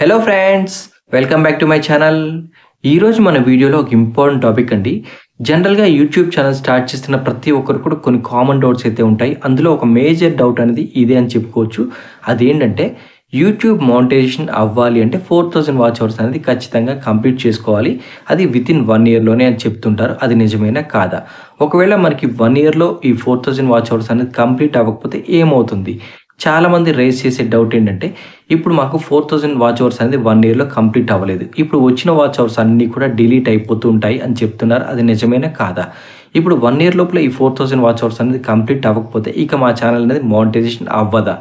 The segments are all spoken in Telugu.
Hello friends, welcome back to my channel. ఈరోజు మన వీడియోలో ఒక ఇంపార్టెంట్ టాపిక్ అండి. జనరల్గా యూట్యూబ్ ఛానల్ స్టార్ట్ చేస్తున్న ప్రతి ఒక్కరు కూడా కొన్ని కామన్ డౌట్స్ అయితే ఉంటాయి. అందులో ఒక మేజర్ డౌట్ అనేది ఇదే అని చెప్పుకోవచ్చు. అదేంటంటే యూట్యూబ్ మానిటైజేషన్ అవ్వాలి అంటే 4000 వాచ్ అవర్స్ అనేది ఖచ్చితంగా కంప్లీట్ చేసుకోవాలి. అది వితిన్ 1 ఇయర్లోనే అని చెప్తుంటారు. అది నిజమేనా కాదా? ఒకవేళ మనకి 1 ఇయర్లో ఈ 4000 వాచ్ అవర్స్ అనేది కంప్లీట్ అవ్వకపోతే ఏమవుతుంది? చాలామంది రైజ్ చేసే డౌట్ ఏంటంటే, ఇప్పుడు మాకు 4000 వాచ్ అవర్స్ అనేది 1 ఇయర్‌లో కంప్లీట్ అవ్వలేదు. ఇప్పుడు వచ్చిన వాచ్ అవర్స్ అన్నీ కూడా డిలీట్ అయిపోతూ ఉంటాయి అని చెప్తున్నారు. అది నిజమేనా కాదా? ఇప్పుడు 1 ఇయర్ లోపల ఈ 4000 వాచ్ అవర్స్ అనేది కంప్లీట్ అవ్వకపోతే ఇక మా ఛానల్ అనేది మానిటైజేషన్ అవ్వదా?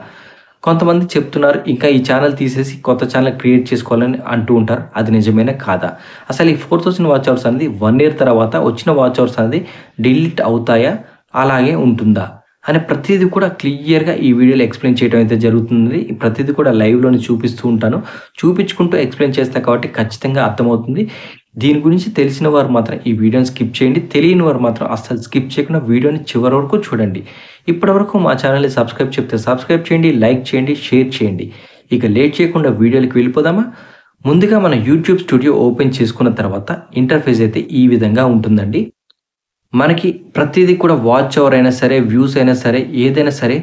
కొంతమంది చెప్తున్నారు ఇంకా ఈ ఛానల్ తీసేసి కొత్త ఛానల్ క్రియేట్ చేసుకోవాలని అంటూ ఉంటారు. అది నిజమేనా కాదా? అసలు ఈ 4000 వాచ్ అవర్స్ అనేది 1 ఇయర్ తర్వాత వచ్చిన వాచ్ అవర్స్ అనేది డిలీట్ అవుతాయా? అలాగే ఉంటుందా? అని ప్రతీది కూడా క్లియర్‌గా ఈ వీడియోలో ఎక్స్‌ప్లెయిన్ చేయడం అయితే జరుగుతుంది. ప్రతీది కూడా లైవ్‌లోనే చూపిస్తూ ఉంటాను. చూపించుకుంటూ ఎక్స్‌ప్లెయిన్ చేస్తా కాబట్టి ఖచ్చితంగా అర్థమవుతుంది. దీని గురించి తెలిసిన వారు మాత్రం ఈ వీడియోని స్కిప్ చేయండి. తెలియని వారు మాత్రం అస్సలు స్కిప్ చేయకుండా వీడియోని చివరి వరకు చూడండి. ఇప్పటివరకు మా ఛానల్‌ని సబ్స్క్రైబ్ చేయండి, లైక్ చేయండి, షేర్ చేయండి. ఇక లేట్ చేయకుండా వీడియోలోకి వెళ్ళిపోదామా? ముందుగా మన యూట్యూబ్ స్టూడియో ఓపెన్ చేసుకున్న తర్వాత ఇంటర్ఫేస్ అయితే ఈ విధంగా ఉంటుందండి. మనకి ప్రతీది కూడా వాచ్ అవర్ అయినా సరే, వ్యూస్ అయినా సరే, ఏదైనా సరే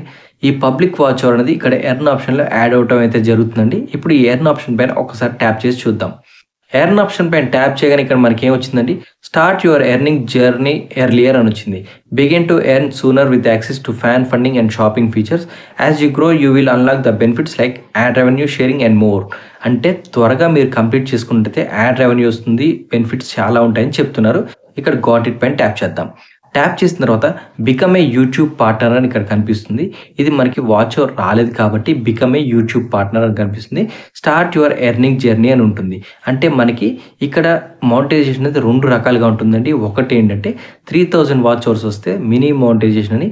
ఈ పబ్లిక్ వాచ్ అవర్ అనేది ఇక్కడ ఎర్న్ ఆప్షన్‌లో యాడ్ అవ్వటం అయితే జరుగుతుందండి. ఇప్పుడు ఈ ఎర్న్ ఆప్షన్ పైన ఒకసారి ట్యాప్ చేసి చూద్దాం. ఎర్న్ ఆప్షన్ పైన ట్యాప్ చేయగానే ఇక్కడ మనకేమొచ్చిందండి, start your earning journey earlier అని వచ్చింది. Begin to earn sooner with access to fan funding and shopping features. As you grow you will unlock the benefits like ad revenue, sharing and more. అంటే త్వరగా మీరు కంప్లీట్ చేసుకున్నట్టయితే యాడ్ రెవెన్యూ వస్తుంది, బెనిఫిట్స్ చాలా ఉంటాయని చెప్తున్నారు. ఇక్కడ గాట్ ఇట్ పైన ట్యాప్ చేద్దాం. ట్యాప్ చేసిన తర్వాత బికమ్ ఏ యూట్యూబ్ పార్ట్నర్ అని ఇక్కడ కనిపిస్తుంది. ఇది మనకి వాచ్ అవర్ రాలేదు కాబట్టి బికమ్ ఏ యూట్యూబ్ పార్ట్నర్ అని కనిపిస్తుంది. స్టార్ట్ యువర్ ఎర్నింగ్ జర్నీ అని ఉంటుంది. అంటే మనకి ఇక్కడ మానిటైజేషన్ అనేది 2 రకాలుగా ఉంటుందండి. ఒకటి ఏంటంటే 3000 వాచ్ అవర్స్ వస్తే మినీ మానిటైజేషన్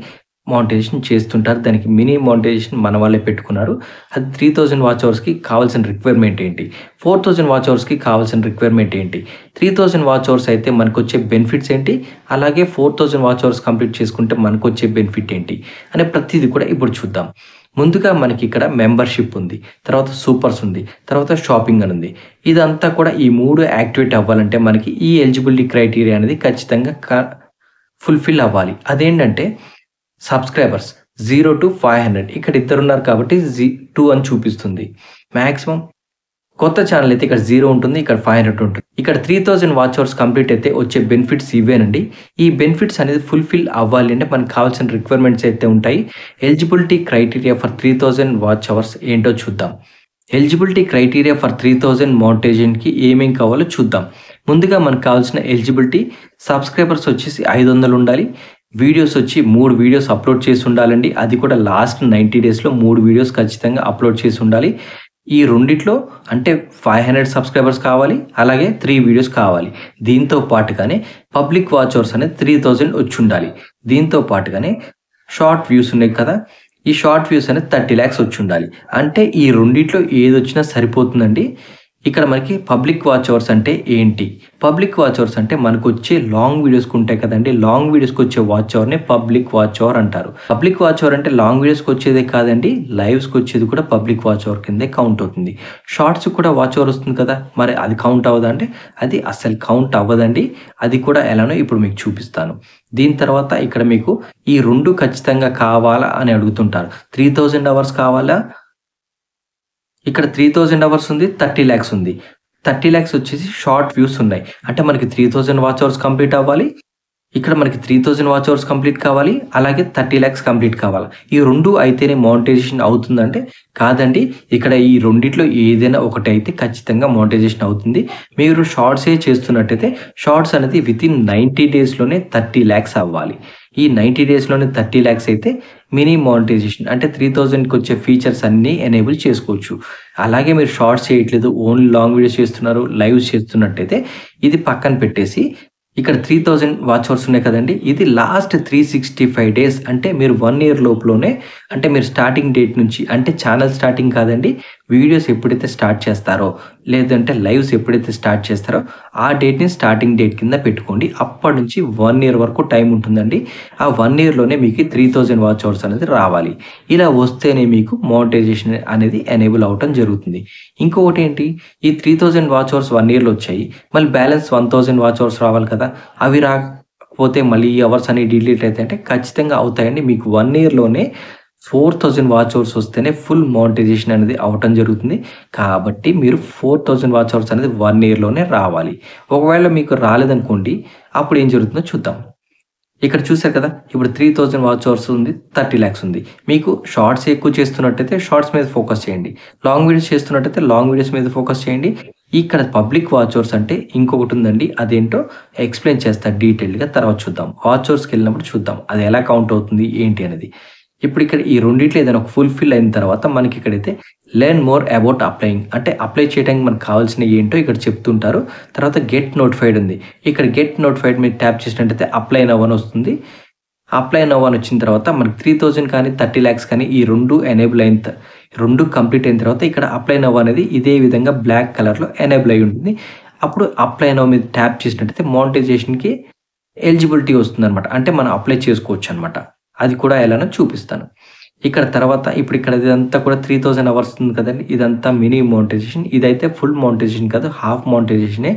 చేస్తుంటారు. దానికి మినీ మానిటైజేషన్ మన వాళ్ళే పెట్టుకున్నారు. అది 3000 వాచ్ అవర్స్‌కి కావాల్సిన రిక్వైర్మెంట్ ఏంటి? 4000 వాచ్ అవర్స్‌కి కావాల్సిన రిక్వైర్మెంట్ ఏంటి? 3000 వాచ్ అవర్స్ అయితే మనకొచ్చే బెనిఫిట్స్ ఏంటి? అలాగే 4000 వాచ్ అవర్స్ కంప్లీట్ చేసుకుంటే మనకొచ్చే బెనిఫిట్ ఏంటి? అనే ప్రతీది కూడా ఇప్పుడు చూద్దాం. ముందుగా మనకి ఇక్కడ మెంబర్‌షిప్ ఉంది. తర్వాత సూపర్స్ ఉంది. తర్వాత షాపింగ్ అని ఉంది. ఇదంతా కూడా ఈ 3 యాక్టివేట్ అవ్వాలంటే మనకి ఈ ఎలిజిబిలిటీ క్రైటీరియా అనేది ఖచ్చితంగా ఫుల్‌ఫిల్ అవ్వాలి. అదేంటంటే సబ్స్క్రైబర్స్ 0-500 ఇక్కడ ఇద్దరున్నారు కాబట్టి 2 అని చూపిస్తుంది. మాక్సిమం కొత్త ఛానల్ అయితే ఇక్కడ 0 ఉంటుంది. ఇక్కడ 500 ఉంటుంది. ఇక్కడ 3000 వాచ్ అవర్స్ కంప్లీట్ అయితే వచ్చే బెనిఫిట్స్ ఇవేనండి. ఈ బెనిఫిట్స్ అనేది ఫుల్‌ఫిల్ అవ్వాలి అంటే మనకు కావాల్సిన రిక్వైర్మెంట్స్ అయితే ఉంటాయి. Eligibility criteria for 3000 watch hours ఏంటో చూద్దాం. ఎలిజిబిలిటీ క్రైటీరియా ఫర్ 3000 మానిటైజేషన్‌కి ఏమేం కావాలో చూద్దాం. ముందుగా మనకు కావాల్సిన ఎలిజిబిలిటీ సబ్స్క్రైబర్స్ వచ్చేసి 500 ఉండాలి. వీడియోస్ వచ్చి 3 వీడియోస్ అప్లోడ్ చేసి ఉండాలండి. అది కూడా లాస్ట్ 90 డేస్‌లో 3 వీడియోస్ ఖచ్చితంగా అప్లోడ్ చేసి ఉండాలి. ఈ రెండిట్లో అంటే 500 సబ్స్క్రైబర్స్ కావాలి. అలాగే 3 వీడియోస్ కావాలి. దీంతో పాటుగానే పబ్లిక్ వాచ్ అవర్స్ అనేది 3000 వచ్చుండాలి. దీంతో పాటుగానే షార్ట్ వ్యూస్ ఉన్నాయి కదా! ఈ షార్ట్ వ్యూస్ అనేది 30 లాక్స్ వచ్చుండాలి. అంటే ఈ రెండిట్లో ఏదొచ్చినా సరిపోతుందండి. ఇక్కడ మనకి పబ్లిక్ వాచ్ అవర్స్ అంటే ఏంటి? పబ్లిక్ వాచ్ అవర్స్ అంటే మనకొచ్చే లాంగ్ వీడియోస్‌కి ఉంటాయి కదండీ! లాంగ్ వీడియోస్‌కి వచ్చే వాచ్ అవర్‌ని పబ్లిక్ వాచ్ అవర్ అంటారు. పబ్లిక్ వాచ్ అవర్ అంటే లాంగ్ వీడియోస్‌కి వచ్చేదే కాదండి, లైవ్స్‌కి వచ్చేది కూడా పబ్లిక్ వాచ్ అవర్ కిందే కౌంట్ అవుతుంది. షార్ట్స్‌కి కూడా వాచ్ అవర్ వస్తుంది కదా! మరి అది కౌంట్ అవ్వదా అంటే అది అస్సలు కౌంట్ అవ్వదండి. అది కూడా ఎలానో ఇప్పుడు మీకు చూపిస్తాను. దీని తర్వాత ఇక్కడ మీకు ఈ 2 ఖచ్చితంగా కావాలా అని అడుగుతుంటారు. 3000 అవర్స్ కావాలా? ఇక్కడ 3000 అవర్స్ ఉంది. 30 లాక్స్ ఉంది. 30 లాక్స్ వచ్చేసి షార్ట్ వ్యూస్ ఉన్నాయి. అంటే మనకి 3000 వాచ్ అవర్స్ కంప్లీట్ అవ్వాలి. ఇక్కడ మనకి 3000 వాచ్ అవర్స్ కంప్లీట్ కావాలి. అలాగే 30 లాక్స్ కంప్లీట్ కావాలి. ఈ 2 అయితేనే మానిటైజేషన్ అవుతుందంటే కాదండి. ఇక్కడ ఈ రెండిట్లో ఏదైనా ఒకటి అయితే ఖచ్చితంగా మానిటైజేషన్ అవుతుంది. మీరు షార్ట్సే చేస్తున్నట్టయితే షార్ట్స్ అనేది వితిన్ 90 డేస్‌లోనే 30 లాక్స్ అవ్వాలి. ఈ 90 డేస్‌లోనే 30 లాక్స్ అయితే మినీ మానిటైజేషన్ అంటే 3000కి వచ్చే ఫీచర్స్ అన్నీ ఎనేబుల్ చేసుకోవచ్చు. అలాగే మీరు షార్ట్స్ చేయట్లేదు, ఓన్లీ లాంగ్ వీడియోస్ చేస్తున్నారు, లైవ్స్ చేస్తున్నట్టయితే ఇది పక్కన పెట్టేసి ఇక్కడ 3000 వాచ్ అవర్స్ ఉన్నాయి కదండీ! ఇది లాస్ట్ 365 డేస్ అంటే మీరు 1 ఇయర్ లోపులోనే అంటే మీరు స్టార్టింగ్ డేట్ నుంచి అంటే ఛానల్ స్టార్టింగ్ కాదండి. వీడియోస్ ఎప్పుడైతే స్టార్ట్ చేస్తారో లేదంటే లైవ్స్ ఎప్పుడైతే స్టార్ట్ చేస్తారో ఆ డేట్‌ని స్టార్టింగ్ డేట్ కింద పెట్టుకోండి. అప్పటి నుంచి 1 ఇయర్ వరకు టైం ఉంటుందండి. ఆ 1 ఇయర్‌లోనే మీకు 3000 వాచ్ అవర్స్ అనేది రావాలి. ఇలా వస్తేనే మీకు మోనటైజేషన్ అనేది ఎనేబుల్ అవ్వటం జరుగుతుంది. ఇంకొకటేంటి ఈ 3000 వాచ్ అవర్స్ 1 ఇయర్‌లో వచ్చాయి. మళ్ళీ బ్యాలెన్స్ 1000 వాచ్ అవర్స్ రావాలి కదా! అవి రాకపోతే మళ్ళీ ఈ అవర్స్ అనేవి డిలీట్ అయితాయంటే ఖచ్చితంగా అవుతాయండి. మీకు 1 ఇయర్‌లోనే 4000 వాచ్ అవర్స్ వస్తేనే ఫుల్ మోనటైజేషన్ అనేది అవ్వటం జరుగుతుంది. కాబట్టి మీరు 4000 వాచ్ అవర్స్ అనేది 1 ఇయర్‌లోనే రావాలి. ఒకవేళ మీకు రాలేదనుకోండి అప్పుడు ఏం జరుగుతుందో చూద్దాం. ఇక్కడ చూసారు కదా! ఇప్పుడు 3000 వాచ్ అవర్స్ ఉంది. 30 లాక్స్ ఉంది. మీకు షార్ట్స్ ఎక్కువ చేస్తున్నట్టయితే షార్ట్స్ మీద ఫోకస్ చేయండి. లాంగ్ వీడియోస్ చేస్తున్నట్టయితే లాంగ్ వీడియోస్ మీద ఫోకస్ చేయండి. ఇక్కడ పబ్లిక్ వాచ్ అవర్స్ అంటే ఇంకొకటి ఉందండి. అదేంటో ఎక్స్‌ప్లెయిన్ చేస్తా డీటెయిల్డ్‌గా తర్వాత చూద్దాం. వాచ్ అవర్స్‌కెళ్ళినప్పుడు చూద్దాం. అది ఎలా కౌంట్ అవుతుంది ఏంటి అనేది. ఇప్పుడు ఇక్కడ ఈ రెండిట్లో ఏదైనా ఒక ఫుల్‌ఫిల్ అయిన తర్వాత మనకి ఇక్కడైతే లెర్న్ మోర్ అబౌట్ అప్లయింగ్ అంటే అప్లై చేయడానికి మనకు కావాల్సినవి ఏంటో ఇక్కడ చెప్తుంటారు. తర్వాత గెట్ నోటిఫైడ్ ఉంది. ఇక్కడ గెట్ నోటిఫైడ్ మీద ట్యాప్ చేసినట్టయితే అప్లై నౌ అని వస్తుంది. అప్లై నౌ అని వచ్చిన తర్వాత మనకి 3000 కానీ 30 లాక్స్ కానీ ఈ 2 ఎనేబుల్ అయిన 2 కంప్లీట్ అయిన తర్వాత ఇక్కడ అప్లై నౌ అనేది ఇదే విధంగా బ్లాక్ కలర్‌లో ఎనేబుల్ అయ్యి ఉంటుంది. అప్పుడు అప్లై నౌ మీద ట్యాప్ చేసినట్టయితే మోనటైజేషన్‌కి ఎలిజిబిలిటీ వస్తుందన్నమాట. అంటే మనం అప్లై చేసుకోవచ్చనమాట. అది కూడా ఎలానో చూపిస్తాను. ఇక్కడ తర్వాత ఇప్పుడు ఇక్కడ ఇదంతా కూడా 3000 అవర్స్ ఉంది కదండీ! ఇదంతా మినీ మోనటైజేషన్. ఇదైతే ఫుల్ మోనటైజేషన్ కాదు. హాఫ్ మోనటైజేషనే.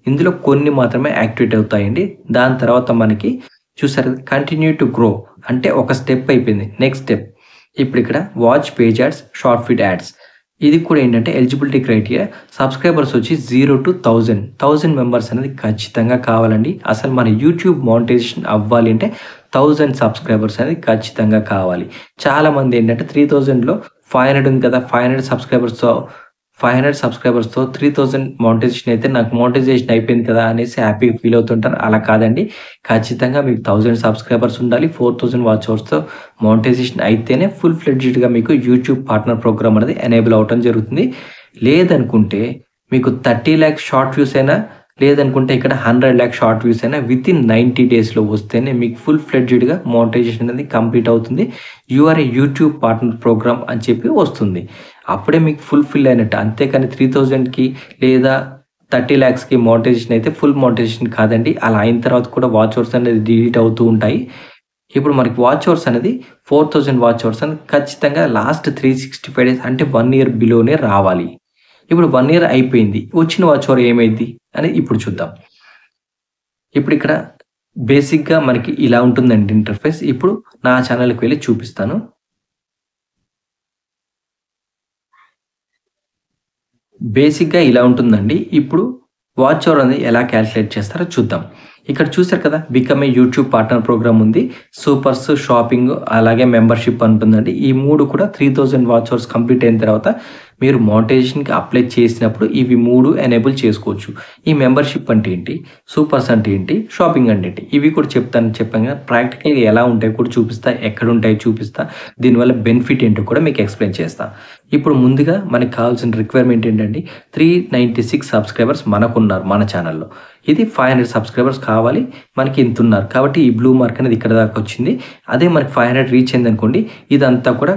ఇందులో కొన్ని మాత్రమే యాక్టివేట్ అవుతాయండి. దాని తర్వాత మనకి చూసారు కంటిన్యూ టు గ్రో అంటే ఒక స్టెప్ అయిపోయింది. నెక్స్ట్ స్టెప్ ఇప్పుడు ఇక్కడ watch page ads, short feed ads. ఇది కూడా ఏంటంటే ఎలిజిబిలిటీ క్రైటీరియా సబ్స్క్రైబర్స్ వచ్చి 0 to 1000 మెంబర్స్ అనేది ఖచ్చితంగా కావాలండి. అసలు మన యూట్యూబ్ మోనటైజేషన్ అవ్వాలి అంటే 1000 సబ్స్క్రైబర్స్ అనేది ఖచ్చితంగా కావాలి. చాలామంది ఏంటంటే 3000లో 500 ఉంది కదా! 500 సబ్స్క్రైబర్స్‌తో 3000 మోనటైజేషన్ అయితే నాకు మోనటైజేషన్ అయిపోయింది కదా! అనేసి హ్యాపీగా ఫీల్ అవుతుంటారు. అలా కాదండి. ఖచ్చితంగా మీకు 1000 సబ్స్క్రైబర్స్ ఉండాలి. 4000 వాచ్ అవర్స్‌తో మోనటైజేషన్ అయితేనే ఫుల్ ఫ్లెడ్జ్డ్‌గా మీకు యూట్యూబ్ పార్ట్నర్ ప్రోగ్రామ్ అనేది ఎనేబుల్ అవ్వటం జరుగుతుంది. లేదనుకుంటే మీకు 30 లాక్స్ షార్ట్ వ్యూస్ అయినా లేదనుకుంటే ఇక్కడ 100 లాక్స్ షార్ట్ వ్యూస్ అయినా వితిన్ 90 డేస్‌లో వస్తేనే మీకు ఫుల్ ఫ్లెడ్జ్డ్‌గా మోనటైజేషన్ అనేది కంప్లీట్ అవుతుంది. You are a YouTube partner program అని చెప్పి వస్తుంది. అప్పుడే మీకు ఫుల్‌ఫిల్ అయినట్టు. అంతేకాని 3000కి లేదా 30 లాక్స్‌కి మోనటైజేషన్ అయితే ఫుల్ మోనటైజేషన్ కాదండి. అలా అయిన తర్వాత కూడా వాచ్ అవర్స్ అనేది డిలీట్ అవుతూ ఉంటాయి. ఇప్పుడు మనకి వాచ్ అవర్స్ అనేది 4000 వాచ్ అవర్స్ అనేది ఖచ్చితంగా లాస్ట్ 365 డేస్ అంటే 1 ఇయర్ బిలోనే రావాలి. ఇప్పుడు 1 ఇయర్ అయిపోయింది. వచ్చిన వాచ్ అవర్ ఏమైద్ది అనేది ఇప్పుడు చూద్దాం. ఇప్పుడు ఇక్కడ బేసిక్‌గా మనకి ఇలా ఉంటుందండి ఇంటర్ఫేస్. ఇప్పుడు నా ఛానల్‌కి వెళ్లి చూపిస్తాను. బేసిక్‌గా ఇలా ఉంటుందండి. ఇప్పుడు వాచ్ అవర్ అనేది ఎలా క్యాలిక్యులేట్ చేస్తారో చూద్దాం. ఇక్కడ చూసారు కదా! Become a YouTube partner program ఉంది. సూపర్స్, షాపింగ్ అలాగే మెంబర్‌షిప్ ఉంటుందండి. ఈ 3 కూడా 3000 వాచ్ అవర్స్ కంప్లీట్ అయిన తర్వాత మీరు మోనటైజేషన్‌కి అప్లై చేసినప్పుడు ఇవి 3 ఎనేబుల్ చేసుకోవచ్చు. ఈ మెంబర్‌షిప్ అంటే ఏంటి? సూపర్స్ అంటే ఏంటి? షాపింగ్ అంటే ఏంటి? ఇవి కూడా చెప్పాను కదా! ప్రాక్టికల్‌గా ఎలా ఉంటాయో కూడా చూపిస్తా. ఎక్కడుంటాయో చూపిస్తా. దీనివల్ల బెనిఫిట్ ఏంటో కూడా మీకు ఎక్స్‌ప్లెయిన్ చేస్తా. ఇప్పుడు ముందుగా మనకు కావాల్సిన రిక్వైర్మెంట్ ఏంటండి? 396 సబ్స్క్రైబర్స్ మనకున్నారు మన ఛానల్‌లో. ఇది 500 సబ్స్క్రైబర్స్ కావాలి. మనకి ఇంతున్నారు. కాబట్టి ఈ బ్లూ మార్క్ అనేది ఇక్కడ దాకా వచ్చింది. అదే మనకి 500 రీచ్ అయిందనుకోండి ఇదంతా కూడా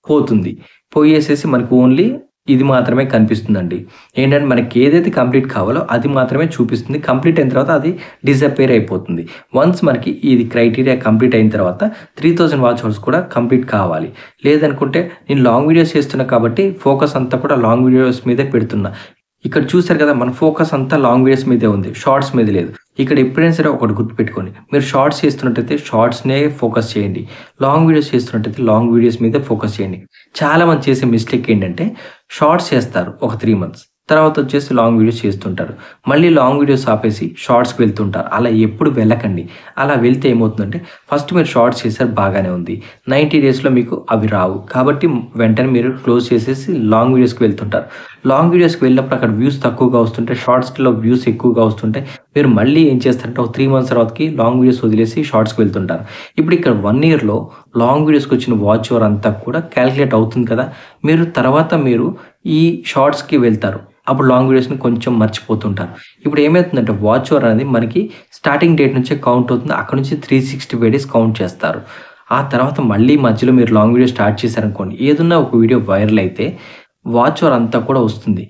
పోతుంది. పోయేసేసి మనకు ఓన్లీ ఇది మాత్రమే కనిపిస్తుందండి. ఏంటంటే మనకి ఏదైతే కంప్లీట్ కావాలో అది మాత్రమే చూపిస్తుంది. కంప్లీట్ అయిన తర్వాత అది డిసప్పేర్ అయిపోతుంది. వన్స్ మనకి ఇది క్రైటీరియా కంప్లీట్ అయిన తర్వాత 3000 వాచ్ అవర్స్ కూడా కంప్లీట్ కావాలి. లేదనుకుంటే నేను లాంగ్ వీడియోస్ చేస్తున్నా కాబట్టి ఫోకస్ అంతా కూడా లాంగ్ వీడియోస్ మీదే పెడుతున్నా. ఇక్కడ చూసారు కదా! మన ఫోకస్ అంతా లాంగ్ వీడియోస్ మీదే ఉంది. షార్ట్స్ మీద లేదు. ఇక్కడ ఎప్పుడైనా సరే ఒకటి గుర్తుపెట్టుకోండి. మీరు షార్ట్స్ చేస్తున్నట్టయితే షార్ట్స్‌నే ఫోకస్ చేయండి. లాంగ్ వీడియోస్ చేస్తున్నట్టయితే లాంగ్ వీడియోస్ మీదే ఫోకస్ చేయండి. చాలామంది చేసే మిస్టేక్ ఏంటంటే షార్ట్స్ చేస్తారు ఒక 3 మంత్స్. తర్వాత వచ్చేసి లాంగ్ వీడియోస్ చేస్తుంటారు. మళ్ళీ లాంగ్ వీడియోస్ ఆపేసి షార్ట్స్‌కి వెళ్తుంటారు. అలా ఎప్పుడు వెళ్ళకండి. అలా వెళ్తే ఏమవుతుందంటే ఫస్ట్ మీరు షార్ట్స్ చేశారు బాగానే ఉంది. 90 డేస్‌లో మీకు అవి రావు. కాబట్టి వెంటనే మీరు క్లోజ్ చేసేసి లాంగ్ వీడియోస్‌కి వెళ్తుంటారు. లాంగ్ వీడియోస్‌కి వెళ్ళినప్పుడు అక్కడ వ్యూస్ తక్కువగా వస్తుంటాయి. షార్ట్స్‌లో వ్యూస్ ఎక్కువగా వస్తుంటాయి. మీరు మళ్ళీ ఏం చేస్తారంటే ఒక 3 మంత్స్ తర్వాతకి లాంగ్ వీడియోస్ వదిలేసి షార్ట్స్‌కి వెళ్తుంటారు. ఇప్పుడు ఇక్కడ 1 ఇయర్‌లో లాంగ్ వీడియోస్‌కి వచ్చిన వాచ్ అవర్ అంతా కూడా క్యాలిక్యులేట్ అవుతుంది కదా! మీరు తర్వాత ఈ షార్ట్స్‌కి వెళ్తారు. అప్పుడు లాంగ్ వీడియోస్‌ని కొంచెం మర్చిపోతుంటారు. ఇప్పుడు ఏమైతుందంటే వాచ్ అవర్ అనేది మనకి స్టార్టింగ్ డేట్ నుంచే కౌంట్ అవుతుంది. అక్కడ నుంచి 365 డేస్ కౌంట్ చేస్తారు. ఆ తర్వాత మళ్ళీ మధ్యలో మీరు లాంగ్ వీడియో స్టార్ట్ చేశారనుకోండి. ఏదన్నా ఒక వీడియో వైరల్ అయితే వాచ్ అవర్ అంతా కూడా వస్తుంది.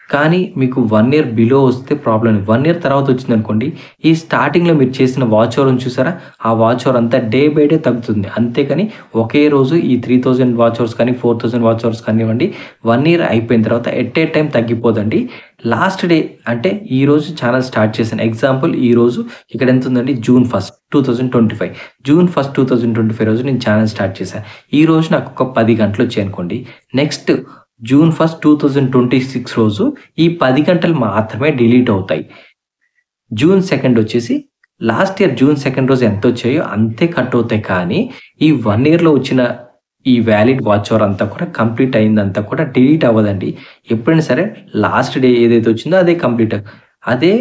కానీ మీకు 1 ఇయర్ బిలో వస్తే ప్రాబ్లమ్ లేదు. 1 ఇయర్ తర్వాత వచ్చిందనుకోండి, ఈ స్టార్టింగ్‌లో మీరు చేసిన వాచ్ అవర్ ఉంది చూసారా? ఆ వాచ్ అవర్ అంతా డే బై డే తగ్గుతుంది. అంతేకాని ఒకే రోజు ఈ 3000 వాచ్ అవర్స్ కానీ, 4000 వాచ్ అవర్స్ కానివ్వండి, 1 ఇయర్ అయిపోయిన తర్వాత ఎట్ ఏ టైమ్ తగ్గిపోదండి. లాస్ట్ డే అంటే ఈరోజు ఛానెల్ స్టార్ట్ చేశాను. ఎగ్జాంపుల్ ఈరోజు ఇక్కడ ఎంత ఉందండి? జూన్ 1, 2025. జూన్ 1, 2025 రోజు నేను ఛానెల్ స్టార్ట్ చేశాను. ఈరోజు నాకు ఒక 10 గంటలు వచ్చాయనుకోండి. నెక్స్ట్ జూన్ 1, 2026 రోజు ఈ 10 గంటలు మాత్రమే డిలీట్ అవుతాయి. జూన్ 2 వచ్చేసి లాస్ట్ ఇయర్ జూన్ 2 రోజు ఎంతొచ్చాయో అంతే కట్ అవుతాయి. కానీ ఈ 1 ఇయర్‌లో వచ్చిన ఈ వ్యాలిడ్ వాచ్ అవర్ అంతా కూడా కంప్లీట్ అయిందంతా కూడా డిలీట్ అవ్వదండి. ఎప్పుడైనా సరే లాస్ట్ డే ఏదైతే వచ్చిందో అదే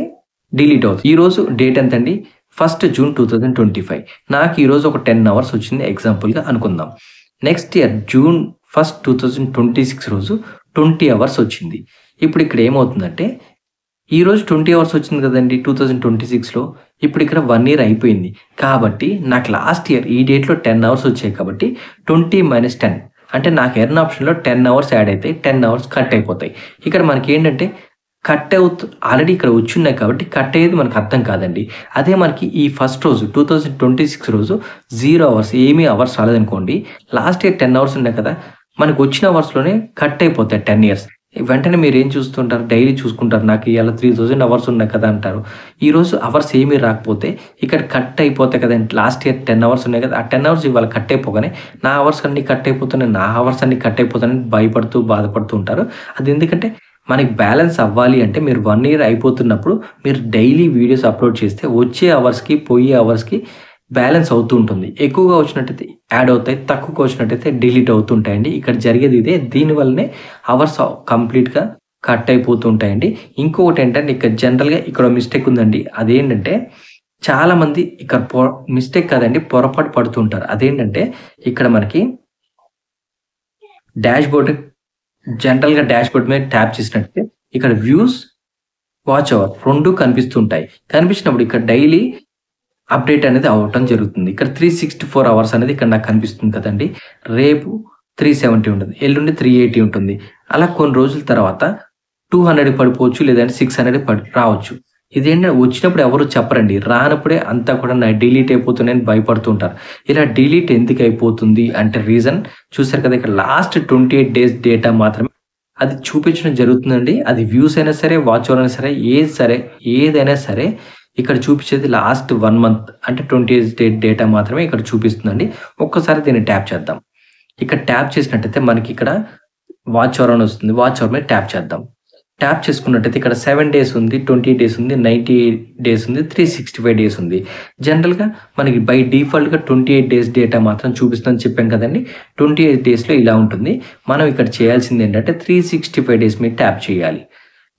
డిలీట్ అవుతుంది. ఈరోజు డేట్ ఎంతండి? 1 జూన్ 2025. నాకు ఈరోజు ఒక 10 అవర్స్ వచ్చింది ఎగ్జాంపుల్‌గా అనుకుందాం. నెక్స్ట్ ఇయర్ జూన్ 1, 2026 రోజు 20 అవర్స్ వచ్చింది. ఇప్పుడు ఇక్కడ ఏమవుతుందంటే ఈరోజు 20 అవర్స్ వచ్చింది కదండీ 2026లో. ఇప్పుడు ఇక్కడ 1 ఇయర్ అయిపోయింది. కాబట్టి నాకు లాస్ట్ ఇయర్ ఈ డేట్‌లో 10 అవర్స్ వచ్చాయి కాబట్టి 20 - 10 అంటే నాకు ఎర్న్ ఆప్షన్‌లో 10 అవర్స్ యాడ్ అయితాయి. 10 అవర్స్ కట్ అయిపోతాయి. ఇక్కడ మనకేంటంటే ఆల్రెడీ ఇక్కడ వచ్చున్నాయి కాబట్టి కట్ అయ్యేది మనకు అర్థం కాదండి. అదే మనకి ఈ ఫస్ట్ రోజు 2026 రోజు 0 అవర్స్ ఏమీ అవర్స్ రాలేదనుకోండి. లాస్ట్ ఇయర్ 10 అవర్స్ ఉన్నాయి కదా! మనకు వచ్చిన అవర్స్‌లోనే కట్ అయిపోతాయి 10 ఇయర్స్. వెంటనే మీరేం చూస్తుంటారు? డైలీ చూసుకుంటారు. నాకు ఇయాల 3000 అవర్స్ ఉన్నాయి కదా! అంటారు. ఈరోజు అవర్స్ ఏమీ రాకపోతే ఇక్కడ కట్ అయిపోతాయి కదండీ. లాస్ట్ ఇయర్ 10 అవర్స్ ఉన్నాయి కదా! ఆ 10 అవర్స్ ఇవాళ కట్ అయిపోగానే నా అవర్స్ అన్నీ కట్ అయిపోతున్నాయి. నా అవర్స్ అన్నీ కట్ అయిపోతున్నాయని భయపడుతూ, బాధపడుతూ ఉంటారు. అది ఎందుకంటే మనకి బ్యాలెన్స్ అవ్వాలి అంటే మీరు 1 ఇయర్ అయిపోతున్నప్పుడు మీరు డైలీ వీడియోస్ అప్‌లోడ్ చేస్తే వచ్చే అవర్స్‌కి, పోయే అవర్స్‌కి బ్యాలెన్స్ అవుతూ ఉంటుంది. ఎక్కువగా వచ్చినట్టయితే యాడ్ అవుతాయి. తక్కువగా వచ్చినట్టయితే డిలీట్ అవుతూ ఉంటాయండి. ఇక్కడ జరిగేది ఇదే. దీనివల్లనే అవర్స్ కంప్లీట్‌గా కట్ అయిపోతూ ఉంటాయండి. ఇంకొకటేంటంటే ఇక్కడ జనరల్‌గా ఇక్కడ మిస్టేక్ ఉందండి. అదేంటంటే చాలామంది ఇక్కడ మిస్టేక్ కాదండి పొరపాటు పడుతూ ఉంటారు. అదేంటంటే ఇక్కడ మనకి జనరల్‌గా డాష్‌బోర్డ్ మీద ట్యాప్ చేసినట్టయితే ఇక్కడ వ్యూస్, వాచ్ అవర్ 2 కనిపిస్తుంటాయి. కనిపించినప్పుడు ఇక్కడ డైలీ అప్డేట్ అనేది అవ్వటం జరుగుతుంది. ఇక్కడ 364 అవర్స్ అనేది ఇక్కడ నాకు కనిపిస్తుంది కదండీ! రేపు 370 ఉంటుంది. ఎల్లుండి 380 ఉంటుంది. అలా కొన్ని రోజుల తర్వాత 200 పడిపోవచ్చు. లేదంటే 600 రావచ్చు. ఇదేంటంటే వచ్చినప్పుడు ఎవరు చెప్పరండి. రానప్పుడే అంతా కూడా డిలీట్ అయిపోతున్నాయని భయపడుతూ ఉంటారు. ఇలా డిలీట్ ఎందుకు అయిపోతుంది అంటే రీజన్ చూసారు కదా! ఇక్కడ లాస్ట్ 28 డేస్ డేటా మాత్రమే అది చూపించడం జరుగుతుందండి. అది వ్యూస్ అయినా సరే, వాచ్ అవర్ అయినా సరే, ఏదైనా సరే ఇక్కడ చూపించేది లాస్ట్ 1 మంత్ అంటే 28 డేస్ డేటా మాత్రమే ఇక్కడ చూపిస్తుందండి. ఒక్కసారి దీన్ని ట్యాప్ చేద్దాం. ఇక్కడ ట్యాప్ చేసినట్టయితే మనకి ఇక్కడ వాచ్ అవర్ అని వస్తుంది. వాచ్ అవర్ మీద ట్యాప్ చేద్దాం. ట్యాప్ చేసుకున్నట్టయితే ఇక్కడ 7 డేస్ ఉంది, 20 డేస్ ఉంది, 90 డేస్ ఉంది, 365 డేస్ ఉంది. జనరల్‌గా మనకి బై డిఫాల్ట్‌గా 28 డేస్ డేటా మాత్రం చూపిస్తుందని చెప్పాం కదండీ! 28 డేస్‌లో ఇలా ఉంటుంది. మనం ఇక్కడ చేయాల్సింది ఏంటంటే 365 డేస్ మీద ట్యాప్ చేయాలి.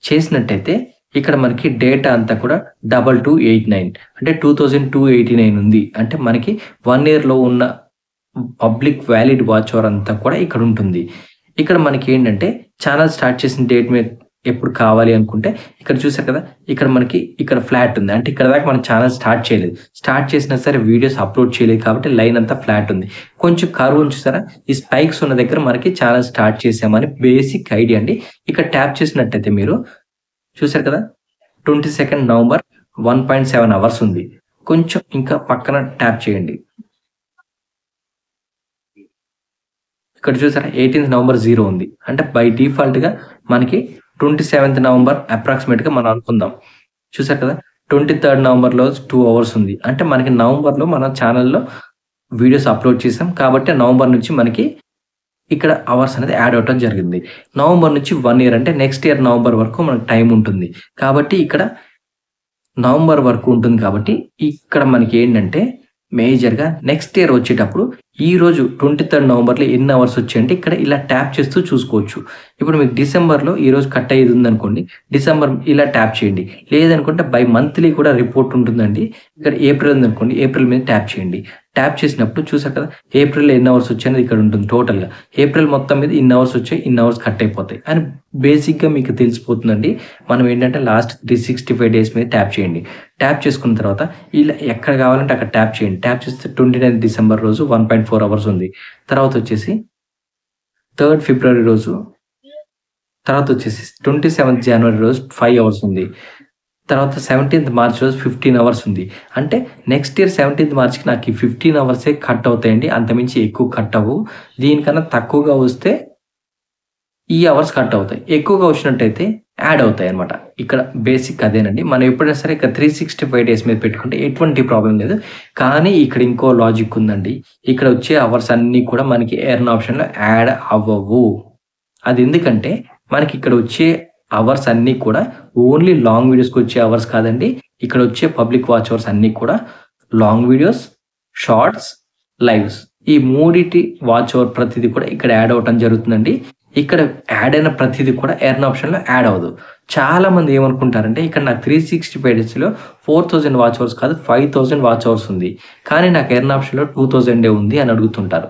చేసినట్టయితే ఇక్కడ మనకి డేటా అంతా కూడా 2289 అంటే 2289 ఉంది. అంటే మనకి 1 ఇయర్‌లో ఉన్న పబ్లిక్ వాలిడ్ వాచ్ అవర్ అంతా కూడా ఇక్కడ ఉంటుంది. ఇక్కడ మనకి ఏంటంటే ఛానెల్ స్టార్ట్ చేసిన డేట్ మీద ఎప్పుడు కావాలి అనుకుంటే ఇక్కడ చూసారు కదా! ఇక్కడ మనకి ఇక్కడ ఫ్లాట్ ఉంది. అంటే ఇక్కడ దాకా మనం ఛానెల్ స్టార్ట్ చేయలేదు. స్టార్ట్ చేసినా సరే వీడియోస్ అప్‌లోడ్ చేయలేదు కాబట్టి లైన్ అంతా ఫ్లాట్ ఉంది. కొంచెం కర్వ్ ఉంది చూసారా? ఈ స్పైక్స్ ఉన్న దగ్గర మనకి ఛానెల్ స్టార్ట్ చేసామని బేసిక్ ఐడియా అండి. ఇక్కడ ట్యాప్ చేసినట్టయితే మీరు చూసారు కదా! 22 నవంబర్ 1.7 అవర్స్ ఉంది. కొంచెం ఇంకా పక్కన ట్యాప్ చేయండి. ఇక్కడ చూసారా 18 నవంబర్ 0 ఉంది. అంటే బై డిఫాల్ట్‌గా మనకి 27 నవంబర్ అప్రాక్సిమేట్‌గా మనం అనుకుందాం. చూసారు కదా! 23 నవంబర్‌లో 2 అవర్స్ ఉంది. అంటే మనకి నవంబర్‌లో మన ఛానెల్‌లో వీడియోస్ అప్‌లోడ్ చేసాం. కాబట్టి నవంబర్ నుంచి మనకి ఇక్కడ అవర్స్ అనేది యాడ్ అవ్వటం జరిగింది. నవంబర్ నుంచి 1 ఇయర్ అంటే నెక్స్ట్ ఇయర్ నవంబర్ వరకు మనకు టైం ఉంటుంది. కాబట్టి ఇక్కడ నవంబర్ వరకు ఉంటుంది కాబట్టి ఇక్కడ మనకి ఏంటంటే మేజర్‌గా నెక్స్ట్ ఇయర్ వచ్చేటప్పుడు ఈరోజు 23 నవంబర్‌లో ఎన్ని అవర్స్ వచ్చాయంటే ఇక్కడ ఇలా ట్యాప్ చేస్తూ చూసుకోవచ్చు. ఇప్పుడు మీకు డిసెంబర్‌లో ఈరోజు కట్ అయ్యేది ఉందనుకోండి. డిసెంబర్ ఇలా ట్యాప్ చేయండి. లేదనుకుంటే బై మంత్లీ కూడా రిపోర్ట్ ఉంటుందండి. ఇక్కడ ఏప్రిల్ ఉందనుకోండి. ఏప్రిల్ మీద ట్యాప్ చేయండి. ట్యాప్ చేసినప్పుడు చూసారు కదా! ఏప్రిల్‌లో ఎన్ని అవర్స్ వచ్చాయనేది ఇక్కడ ఉంటుంది టోటల్‌గా. ఏప్రిల్ మొత్తం మీద ఇన్ని అవర్స్ వచ్చాయి. ఇన్ని అవర్స్ కట్ అయిపోతాయి అని బేసిక్‌గా మీకు తెలిసిపోతుందండి. మనం ఏంటంటే లాస్ట్ 365 డేస్ మీద ట్యాప్ చేయండి. ట్యాప్ చేసుకున్న తర్వాత ఇలా ఎక్కడ కావాలంటే అక్కడ ట్యాప్ చేయండి. ట్యాప్ చేస్తే 29 డిసెంబర్ రోజు 1.4 అవర్స్ ఉంది. తర్వాత వచ్చేసి 3 ఫిబ్రవరి రోజు తర్వాత వచ్చేసి 27th జనవరి రోజు 5 అవర్స్ ఉంది. తర్వాత 17th మార్చ్ రోజు 15 అవర్స్ ఉంది. అంటే నెక్స్ట్ ఇయర్ 17th మార్చ్‌కి నాకు ఈ 15 అవర్సే కట్ అవుతాయండి. అంతమించి ఎక్కువ కట్ అవ్వవు. దీనికన్నా తక్కువగా వస్తే ఈ అవర్స్ కట్ అవుతాయి. ఎక్కువగా వచ్చినట్టయితే యాడ్ అవుతాయన్నమాట. ఇక్కడ బేసిక్ అదేనండి. మనం ఎప్పుడైనా సరే ఇక్కడ 365 డేస్ మీద పెట్టుకుంటే ఎటువంటి ప్రాబ్లమ్ లేదు. కానీ ఇక్కడ ఇంకో లాజిక్ ఉందండి. ఇక్కడ వచ్చే అవర్స్ అన్నీ కూడా మనకి ఎర్న్ ఆప్షన్‌లో యాడ్ అవ్వవు. అది ఎందుకంటే మనకి ఇక్కడ వచ్చే అవర్స్ అన్నీ కూడా ఓన్లీ లాంగ్ వీడియోస్‌కి వచ్చే అవర్స్ కాదండి. ఇక్కడ వచ్చే పబ్లిక్ వాచ్ అవర్స్ అన్నీ కూడా లాంగ్ వీడియోస్, షార్ట్స్, లైవ్స్ ఈ మూడిటి వాచ్ అవర్ ప్రతిది కూడా ఇక్కడ యాడ్ అవ్వటం జరుగుతుందండి. ఇక్కడ యాడ్ అయిన ప్రతిది కూడా ఎర్న్ ఆప్షన్‌లో యాడ్ అవ్వదు. చాలామంది ఏమనుకుంటారంటే ఇక్కడ నాకు 365 డేస్‌లో 4000 వాచ్ అవర్స్ కాదు 5000 వాచ్ అవర్స్ ఉంది. కానీ నాకు ఎర్న్ ఆప్షన్‌లో 2000 ఉంది అని అడుగుతుంటారు.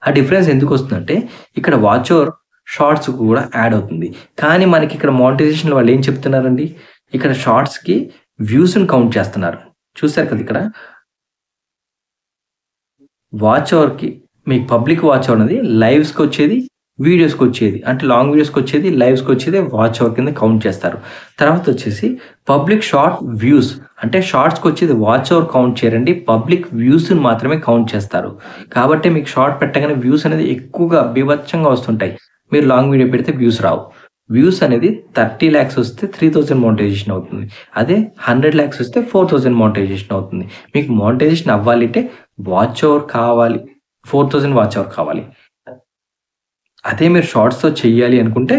ఆ డిఫరెన్స్ ఎందుకొస్తుందంటే ఇక్కడ వాచ్ అవర్ షార్ట్స్ కూడా యాడ్ అవుతుంది. కానీ మనకి ఇక్కడ మానిటైజేషన్‌లో వాళ్ళు ఏం చెప్తున్నారండి? ఇక్కడ షార్ట్స్‌కి వ్యూస్‌ని కౌంట్ చేస్తున్నారు. చూసారు కదా ఇక్కడ. వాచ్ అవర్‌కి మీకు పబ్లిక్ వాచ్ అవర్ అనేది లైవ్స్‌కొచ్చేది, వీడియోస్‌కొచ్చేది. అంటే లాంగ్ వీడియోస్‌కొచ్చేది, లైవ్స్‌కొచ్చేది వాచ్ అవర్ కింద కౌంట్ చేస్తారు. తర్వాత వచ్చేసి పబ్లిక్ షార్ట్ వ్యూస్ అంటే షార్ట్స్‌కొచ్చేది వాచ్ అవర్ కౌంట్ చేయరండి. పబ్లిక్ వ్యూస్‌ని మాత్రమే కౌంట్ చేస్తారు. కాబట్టి మీకు షార్ట్ పెట్టగానే వ్యూస్ అనేది ఎక్కువగా బీభత్సంగా వస్తుంటాయి. మీరు లాంగ్ వీడియో పెడితే వ్యూస్ రావు. వ్యూస్ అనేది 30 లాక్స్ వస్తే 3000 మానిటైజేషన్ అవుతుంది. అదే 100 లాక్స్ వస్తే 4000 మానిటైజేషన్ అవుతుంది. మీకు మానిటైజేషన్ అవ్వాలి అంటే వాచ్ అవర్ కావాలి. 4000 వాచ్ అవర్ కావాలి. అదే మీరు షార్ట్స్‌తో చెయ్యాలి అనుకుంటే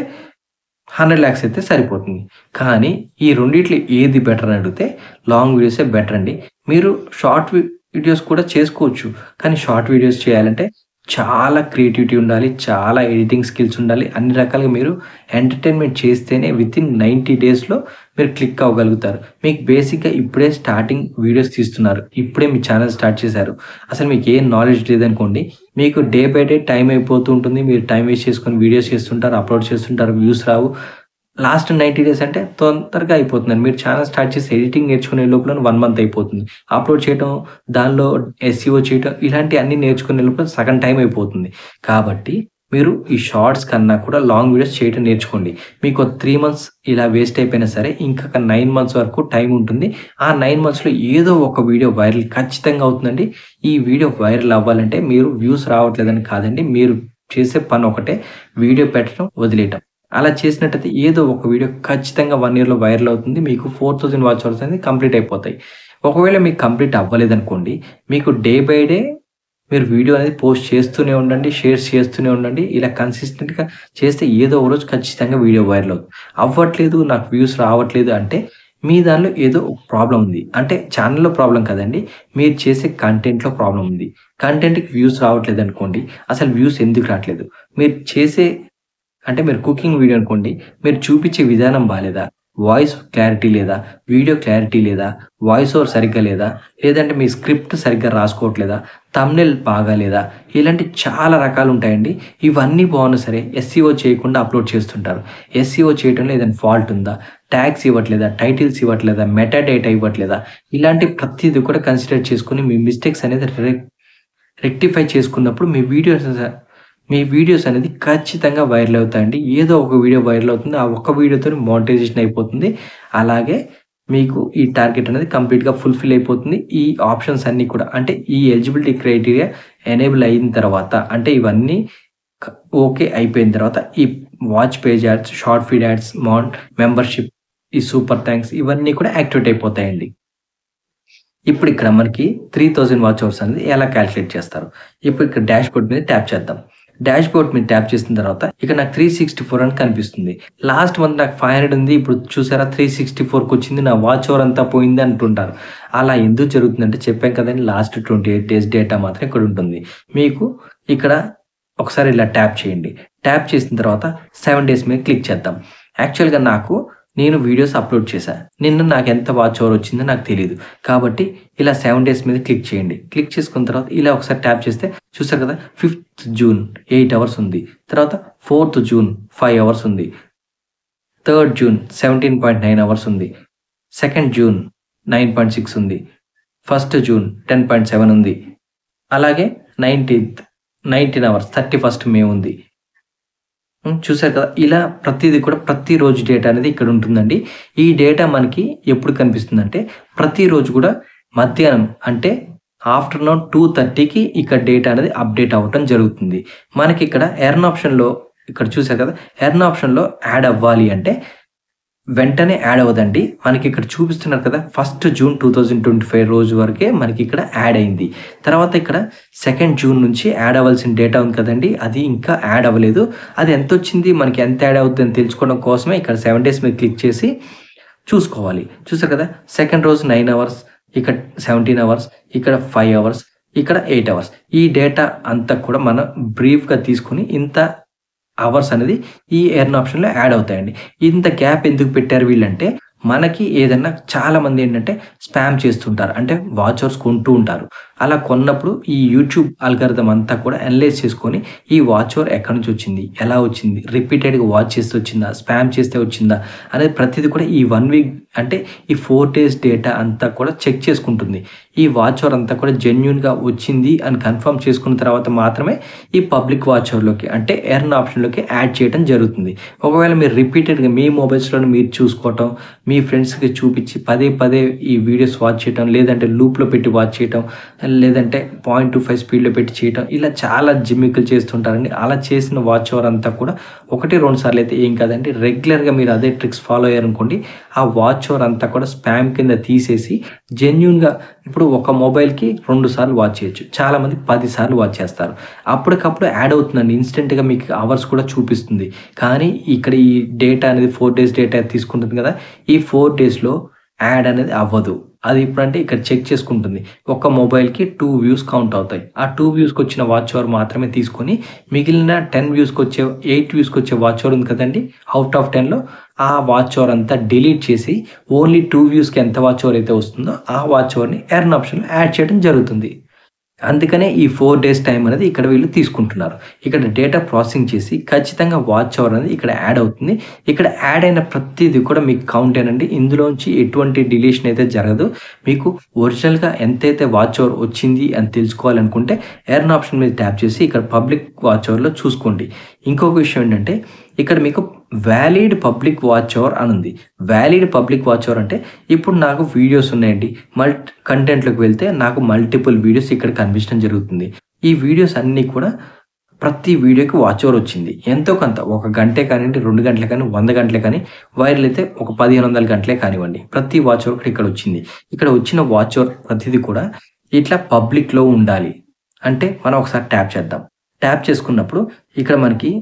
100 లాక్స్ అయితే సరిపోతుంది. కానీ ఈ రెండిట్లో ఏది బెటర్ అని అడిగితే లాంగ్ వీడియోసే బెటర్ అండి. మీరు షార్ట్ వీడియోస్ కూడా చేసుకోవచ్చు. కానీ షార్ట్ వీడియోస్ చేయాలంటే చాలా క్రియేటివిటీ ఉండాలి. చాలా ఎడిటింగ్ స్కిల్స్ ఉండాలి. అన్ని రకాలుగా మీరు ఎంటర్‌టైన్‌మెంట్ చేస్తేనే వితిన్ 90 డేస్‌లో మీరు క్లిక్ అవ్వగలుగుతారు. మీకు బేసిక్‌గా ఇప్పుడే స్టార్టింగ్ వీడియోస్ తీస్తున్నారు. ఇప్పుడే మీ ఛానెల్ స్టార్ట్ చేశారు. అసలు మీకు ఏం నాలెడ్జ్ లేదనుకోండి. మీకు డే బై డే టైం అయిపోతూ ఉంటుంది. మీరు టైం వేస్ట్ చేసుకొని వీడియోస్ చేస్తుంటారు, అప్‌లోడ్ చేస్తుంటారు, వ్యూస్ రావు. లాస్ట్ 90 డేస్ అంటే తొందరగా అయిపోతుందండి. మీరు ఛానెల్ స్టార్ట్ చేసి ఎడిటింగ్ నేర్చుకునే లోపల 1 మంత్ అయిపోతుంది. అప్‌లోడ్ చేయటం, దానిలో ఎస్‌ఈఓ చేయటం ఇలాంటియన్నీ నేర్చుకునే లోపల సగం టైం అయిపోతుంది. కాబట్టి మీరు ఈ షార్ట్స్ కన్నా కూడా లాంగ్ వీడియోస్ చేయటం నేర్చుకోండి. మీకు 3 మంత్స్ ఇలా వేస్ట్ అయిపోయినా సరే ఇంకొక 9 మంత్స్ వరకు టైం ఉంటుంది. ఆ 9 మంత్స్‌లో ఏదో ఒక వీడియో వైరల్ ఖచ్చితంగా అవుతుందండి. ఈ వీడియో వైరల్ అవ్వాలంటే మీరు వ్యూస్ రావట్లేదని కాదండి. మీరు చేసే పని ఒకటే వీడియో పెట్టడం, వదిలేయటం. అలా చేసినట్టయితే ఏదో ఒక వీడియో ఖచ్చితంగా 1 ఇయర్‌లో వైరల్ అవుతుంది. మీకు 4000 వాచ్ అవర్స్ అనేది కంప్లీట్ అయిపోతాయి. ఒకవేళ మీకు కంప్లీట్ అవ్వలేదనుకోండి, మీకు డే బై డే మీరు వీడియో అనేది పోస్ట్ చేస్తూనే ఉండండి. షేర్స్ చేస్తూనే ఉండండి. ఇలా కన్సిస్టెంట్‌గా చేస్తే ఏదో ఒక రోజు ఖచ్చితంగా వీడియో వైరల్ అవుతుంది. అవ్వట్లేదు, నాకు వ్యూస్ రావట్లేదు అంటే మీ దానిలో ఏదో ఒక ప్రాబ్లమ్ ఉంది. అంటే ఛానెల్‌లో ప్రాబ్లమ్ కాదండి. మీరు చేసే కంటెంట్‌లో ప్రాబ్లమ్ ఉంది. కంటెంట్‌కి వ్యూస్ రావట్లేదనుకోండి, అసలు వ్యూస్ ఎందుకు రాట్లేదు? మీరు చేసే అంటే మీరు కుకింగ్ వీడియో అనుకోండి. మీరు చూపించే విధానం బాలేదా? వాయిస్ క్లారిటీ లేదా? వీడియో క్లారిటీ లేదా? వాయిస్ ఓవర్ సరిగ్గా లేదా? లేదంటే మీ స్క్రిప్ట్ సరిగ్గా రాసుకోవట్లేదా? థంబ్‌నెయిల్ బాగాలేదా? ఇలాంటి చాలా రకాలుంటాయండి. ఇవన్నీ బాగున్నా సరే ఎస్‌ఈఓ చేయకుండా అప్‌లోడ్ చేస్తుంటారు. ఎస్‌ఈఓ చేయటంలో ఏదైనా ఫాల్ట్ ఉందా? ట్యాగ్స్ ఇవ్వట్లేదా? టైటిల్స్ ఇవ్వట్లేదా? మెటా డేటా ఇవ్వట్లేదా? ఇలాంటి ప్రతీది కూడా కన్సిడర్ చేసుకొని మీ మిస్టేక్స్ అనేది రెక్టిఫై చేసుకున్నప్పుడు మీ వీడియోస్ అనేది ఖచ్చితంగా వైరల్ అవుతాయండి. ఏదో ఒక వీడియో వైరల్ అవుతుంది. ఆ ఒక్క వీడియోతోని మానిటైజేషన్ అయిపోతుంది. అలాగే మీకు ఈ టార్గెట్ అనేది కంప్లీట్‌గా ఫుల్‌ఫిల్ అయిపోతుంది. ఈ ఆప్షన్స్ అన్నీ కూడా అంటే ఈ ఎలిజిబిలిటీ క్రైటీరియా ఎనేబుల్ అయిన తర్వాత అంటే ఇవన్నీ క ఓకే అయిపోయిన తర్వాత ఈ watch page ads, short feed ads, membership, ఈ సూపర్ థాంక్స్ ఇవన్నీ కూడా యాక్టివేట్ అయిపోతాయండి. ఇప్పుడు ఇక్కడ మనకి 3000 వాచ్ అవర్స్ అనేది ఎలా కాలిక్యులేట్ చేస్తారు? ఇప్పుడు ఇక్కడ డాష్‌బోర్డ్ మీద ట్యాప్ చేద్దాం. డాష్‌బోర్డ్ మీద ట్యాప్ చేసిన తర్వాత ఇక్కడ నాకు 364 అని కనిపిస్తుంది. లాస్ట్ మంత్ నాకు 500 ఉంది. ఇప్పుడు చూసారా 364కొచ్చింది. నా వాచ్ అవర్ అంతా పోయింది అంటుంటారు. అలా ఎందుకు జరుగుతుందంటే చెప్పాం కదండీ లాస్ట్ 28 డేస్ డేటా మాత్రం ఇక్కడ ఉంటుంది. మీకు ఇక్కడ ఒకసారి ఇలా ట్యాప్ చేయండి. ట్యాప్ చేసిన తర్వాత 7 డేస్ మీద క్లిక్ చేద్దాం. యాక్చువల్‌గా నేను వీడియోస్ అప్‌లోడ్ చేశా. నిన్న నాకెంత వాచ్ అవర్ వచ్చిందో నాకు తెలీదు. కాబట్టి ఇలా 7 డేస్ మీద క్లిక్ చేయండి. క్లిక్ చేసుకున్న తర్వాత ఇలా ఒకసారి ట్యాప్ చేస్తే చూసారు కదా 5థ్ జూన్ 8 అవర్స్ ఉంది. తర్వాత 4థ్ జూన్ 5 అవర్స్ ఉంది. 3ర్డ్ జూన్ 17.9 అవర్స్ ఉంది. 2nd జూన్ 9.6 ఉంది. 1st జూన్ 10.7 ఉంది. అలాగే 19 అవర్స్ 31st మే ఉంది. చూసారు కదా! ఇలా ప్రతీది కూడా ప్రతిరోజు డేటా అనేది ఇక్కడ ఉంటుందండి. ఈ డేటా మనకి ఎప్పుడు కనిపిస్తుందంటే, ప్రతిరోజు కూడా మధ్యాహ్నం అంటే ఆఫ్టర్‌నూన్ 2:30కి ఇక్కడ డేటా అనేది అప్డేట్ అవ్వటం జరుగుతుంది. మనకిక్కడ ఎర్న్ ఆప్షన్‌లో ఇక్కడ చూసారు కదా! ఎర్న్ ఆప్షన్‌లో యాడ్ అవ్వాలి అంటే వెంటనే యాడ్ అవ్వదండి. మనకిక్కడ చూపిస్తున్నారు కదా! ఫస్ట్ జూన్ 2025 రోజు వరకే మనకిక్కడ యాడ్ అయింది. తర్వాత ఇక్కడ 2nd జూన్ నుంచి యాడ్ అవ్వాల్సిన డేటా ఉంది కదండీ! అది ఇంకా యాడ్ అవ్వలేదు. అది ఎంతొచ్చింది, మనకి ఎంత యాడ్ అవుద్దని తెలుసుకోవడం కోసమే ఇక్కడ 7 డేస్ మీద క్లిక్ చేసి చూసుకోవాలి. చూసారు కదా! సెకండ్ రోజు 9 అవర్స్, ఇక్కడ 17 అవర్స్, ఇక్కడ 5 అవర్స్, ఇక్కడ 8 అవర్స్. ఈ డేటా అంతా కూడా మనం బ్రీఫ్‌గా తీసుకొని ఇంత అవర్స్ అనేది ఈ ఎర్న్ ఆప్షన్‌లో యాడ్ అవుతాయండి. ఇంత గ్యాప్ ఎందుకు పెట్టారు వీళ్ళంటే, మనకి ఏదన్నా చాలామంది ఏంటంటే స్పామ్ చేస్తుంటారు. అంటే వాచ్ అవర్స్ కొంటూ ఉంటారు. అలా కొన్నప్పుడు ఈ యూట్యూబ్ అల్గారిథం అంతా కూడా అనలైజ్ చేసుకొని ఈ వాచ్ అవర్ ఎక్కడి నుంచి వచ్చింది? ఎలా వచ్చింది? రిపీటెడ్‌గా వాచ్ చేస్తే వచ్చిందా? స్పామ్ చేస్తే వచ్చిందా? అనేది ప్రతీది కూడా ఈ 1 వీక్ అంటే ఈ 4 డేస్ డేటా అంతా కూడా చెక్ చేసుకుంటుంది. ఈ వాచ్ అవర్ అంతా కూడా జెన్యూన్‌గా వచ్చింది అని కన్ఫర్మ్ చేసుకున్న తర్వాత మాత్రమే ఈ పబ్లిక్ వాచ్ అవర్‌లోకి అంటే ఎర్న్ ఆప్షన్‌లోకి యాడ్ చేయడం జరుగుతుంది. ఒకవేళ మీరు రిపీటెడ్‌గా మీ మొబైల్స్‌లోనే మీరు చూసుకోవటం, మీ ఫ్రెండ్స్‌కి చూపించి పదే పదే ఈ వీడియోస్ వాచ్ చేయటం, లేదంటే లూప్‌లో పెట్టి వాచ్ చేయటం, లేదంటే 0.25 స్పీడ్‌లో పెట్టి చేయటం, ఇలా చాలా జిమ్మిక్కులు చేస్తుంటారండి. అలా చేసిన వాచ్ అవర్ అంతా కూడా 1, 2 సార్లు అయితే ఏం కాదండి. రెగ్యులర్‌గా మీరు అదే ట్రిక్స్ ఫాలో అయ్యారనుకోండి, ఆ వాచ్ అవర్ అంతా కూడా స్పామ్ కింద తీసేసి జెన్యూన్‌గా ఇప్పుడు ఒక మొబైల్‌కి 2 సార్లు వాచ్ చేయొచ్చు. చాలామంది 10 సార్లు వాచ్ చేస్తారు. అప్పటికప్పుడు యాడ్ అవుతుందండి. ఇన్‌స్టంట్‌గా మీకు అవర్స్ కూడా చూపిస్తుంది. కానీ ఇక్కడ ఈ డేటా అనేది 4 డేస్ డేటా తీసుకుంటుంది కదా! ఈ 4 డేస్‌లో యాడ్ అనేది అవ్వదు. అది ఎప్పుడంటే ఇక్కడ చెక్ చేసుకుంటుంది. ఒక్క మొబైల్‌కి 2 వ్యూస్ కౌంట్ అవుతాయి. ఆ 2 వ్యూస్‌కొచ్చిన వాచ్ అవర్ మాత్రమే తీసుకొని మిగిలిన 10 వ్యూస్‌కొచ్చే 8 వ్యూస్‌కొచ్చే వాచ్ అవర్ ఉంది కదండీ! ఔట్ ఆఫ్ 10లో ఆ వాచ్ అవర్ అంతా డిలీట్ చేసి ఓన్లీ 2 వ్యూస్‌కి ఎంత వాచ్ అవర్ అయితే వస్తుందో ఆ వాచ్ అవర్‌ని ఎర్న్ ఆప్షన్‌లో యాడ్ చేయడం జరుగుతుంది. అందుకనే ఈ 4 డేస్ టైం అనేది ఇక్కడ వీళ్ళు తీసుకుంటున్నారు. ఇక్కడ డేటా ప్రాసెసింగ్ చేసి ఖచ్చితంగా వాచ్ అవర్ అనేది ఇక్కడ యాడ్ అవుతుంది. ఇక్కడ యాడ్ అయిన ప్రతీది కూడా మీకు కౌంటేనండి. ఇందులోంచి ఎటువంటి డిలీషన్ అయితే జరగదు. మీకు ఒరిజినల్‌గా ఎంతైతే వాచ్ అవర్ వచ్చింది అని తెలుసుకోవాలనుకుంటే ఎర్న్ ఆప్షన్ మీద ట్యాప్ చేసి ఇక్కడ పబ్లిక్ వాచ్ అవర్‌లో చూసుకోండి. ఇంకొక విషయం ఏంటంటే ఇక్కడ మీకు వాలిడ్ పబ్లిక్ వాచ్ అవర్ అని ఉంది. వాలిడ్ పబ్లిక్ వాచ్ అవర్ అంటే ఇప్పుడు నాకు వీడియోస్ ఉన్నాయండి. కంటెంట్‌లోకి వెళ్తే నాకు మల్టిపుల్ వీడియోస్ ఇక్కడ కనిపించడం జరుగుతుంది. ఈ వీడియోస్ అన్నీ కూడా ప్రతి వీడియోకి వాచ్ అవర్ వచ్చింది. ఎంతో కొంత ఒక గంటే కానివ్వండి, 2 గంటలే కానీ, 100 గంటలే కానీ, వైరల్ అయితే ఒక 1500 గంటలే కానివ్వండి. ప్రతి వాచ్ అవర్ కూడా ఇక్కడ వచ్చింది. ఇక్కడ వచ్చిన వాచ్ అవర్ ప్రతిది కూడా ఇట్లా పబ్లిక్‌లో ఉండాలి. అంటే మనం ఒకసారి ట్యాప్ చేద్దాం. ట్యాప్ చేసుకున్నప్పుడు ఇక్కడ మనకి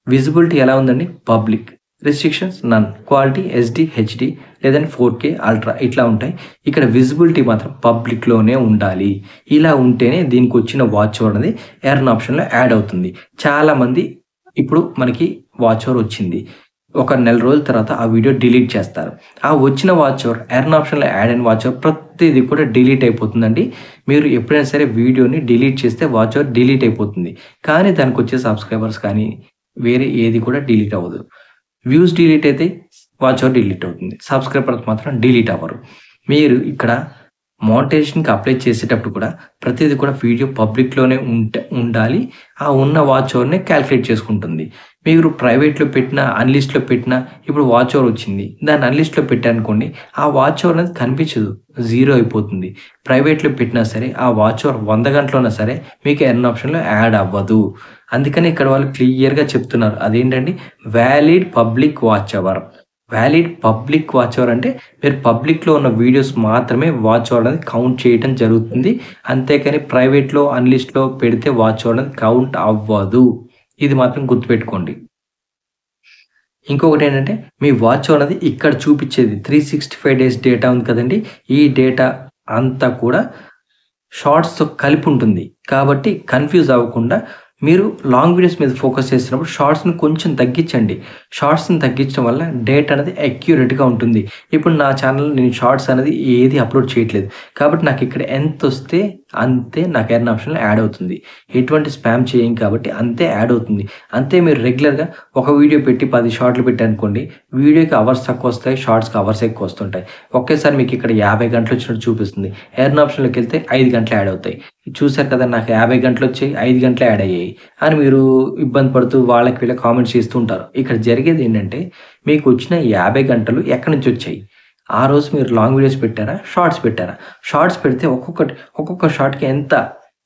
విజిబిలిటీ ఎలా ఉందండి? పబ్లిక్. రిస్ట్రిక్షన్స్ నన్. క్వాలిటీ ఎస్‌డి, హెచ్‌డి లేదంటే 4K అల్ట్రా ఇట్లా ఉంటాయి. ఇక్కడ విజిబిలిటీ మాత్రం పబ్లిక్‌లోనే ఉండాలి. ఇలా ఉంటేనే దీనికొచ్చిన వాచ్ అవర్ అనేది ఎర్న్ ఆప్షన్‌లో యాడ్ అవుతుంది. చాలామంది ఇప్పుడు మనకి వాచ్ అవర్ వచ్చింది. ఒక నెల రోజుల తర్వాత ఆ వీడియో డిలీట్ చేస్తారు. ఆ వచ్చిన వాచ్ అవర్ ఎర్న్ ఆప్షన్‌లో యాడ్ అయిన వాచ్ అవర్ ప్రతిది కూడా డిలీట్ అయిపోతుందండి. మీరు ఎప్పుడైనా సరే వీడియోని డిలీట్ చేస్తే వాచ్ అవర్ డిలీట్ అయిపోతుంది. కానీ దానికొచ్చే సబ్‌స్క్రైబర్స్ కానీ వేరే ఏది కూడా డిలీట్ అవ్వదు. వ్యూస్ డిలీట్ అయితే వాచ్ అవర్ డిలీట్ అవుతుంది. సబ్‌స్క్రైబర్స్ మాత్రం డిలీట్ అవ్వరు. మీరు ఇక్కడ మోనిటైజేషన్‌కి అప్లై చేసేటప్పుడు కూడా ప్రతిది కూడా వీడియో పబ్లిక్‌లోనే ఉండాలి. ఆ ఉన్న వాచ్ అవర్‌ని కాలిక్యులేట్ చేసుకుంటుంది. మీరు ప్రైవేట్‌లో పెట్టినా, అన్‌లిస్ట్‌లో పెట్టినా ఇప్పుడు వాచ్ అవర్ వచ్చింది. దాన్ని అన్‌లిస్ట్‌లో పెట్టారనుకోండి, ఆ వాచ్ అవర్ అనేది కనిపించదు. జీరో అయిపోతుంది. ప్రైవేట్‌లో పెట్టినా సరే ఆ వాచ్ అవర్ 100 గంటలున్నా సరే మీకు ఎర్న్ ఆప్షన్‌లో యాడ్ అవ్వదు. అందుకని ఇక్కడ వాళ్ళు క్లియర్‌గా చెప్తున్నారు. అదేంటండి valid public watch hour. Valid public watch hour అంటే మీరు పబ్లిక్‌లో ఉన్న వీడియోస్ మాత్రమే వాచ్ అవర్ అనేది కౌంట్ చేయటం జరుగుతుంది. అంతేకాని ప్రైవేట్‌లో, అన్‌లిస్ట్‌లో పెడితే వాచ్ అవర్ అనేది కౌంట్ అవ్వదు. ఇది మాత్రం గుర్తుపెట్టుకోండి. ఇంకొకటేంటంటే మీ వాచ్ అవర్ అనేది ఇక్కడ చూపిచ్చేది 365 డేస్ డేటా ఉంది కదండీ! ఈ డేటా అంతా కూడా షార్ట్స్‌తో కలిపి ఉంటుంది. కాబట్టి కన్‌ఫ్యూజ్ అవ్వకుండా మీరు లాంగ్ వీడియోస్ మీద ఫోకస్ చేస్తున్నప్పుడు షార్ట్స్‌ని కొంచెం తగ్గించండి. షార్ట్స్‌ని తగ్గించడం వల్ల డేటా అనేది అక్యురేట్‌గా ఉంటుంది. ఇప్పుడు నా ఛానల్‌లో నేను షార్ట్స్ అనేది ఏది అప్‌లోడ్ చేయట్లేదు. కాబట్టి నాకు ఇక్కడ ఎంతొస్తే అంతే నాకు ఎర్న్ ఆప్షన్‌లో యాడ్ అవుతుంది. ఎటువంటి స్పామ్ చేయం కాబట్టి అంతే యాడ్ అవుతుంది. అంతే మీరు రెగ్యులర్‌గా ఒక వీడియో పెట్టి 10 షార్ట్‌లు పెట్టారనుకోండి, వీడియోకి అవర్స్ తక్కువొస్తాయి, షార్ట్స్‌కి అవర్స్ ఎక్కువొస్తుంటాయి. ఒకేసారి మీకు ఇక్కడ 50 గంటలొచ్చినట్టు చూపిస్తుంది. ఎర్న్ ఆప్షన్‌లోకెళ్తే 5 గంటలు యాడ్ అవుతాయి. చూసారు కదా! నాకు 50 గంటలొచ్చాయి, 5 గంటలే యాడ్ అయ్యాయి అని మీరు ఇబ్బంది పడుతూ వాళ్ళకి వీళ్ళకి కామెంట్స్ చేస్తూ ఉంటారు. ఇక్కడ జరిగేదేంటంటే మీకొచ్చిన 50 గంటలు ఎక్కడి నుంచొచ్చాయి? ఆ రోజు మీరు లాంగ్ వీడియోస్ పెట్టారా? షార్ట్స్ పెట్టారా? షార్ట్స్ పెడితే ఒక్కొక్క షార్ట్‌కి ఎంత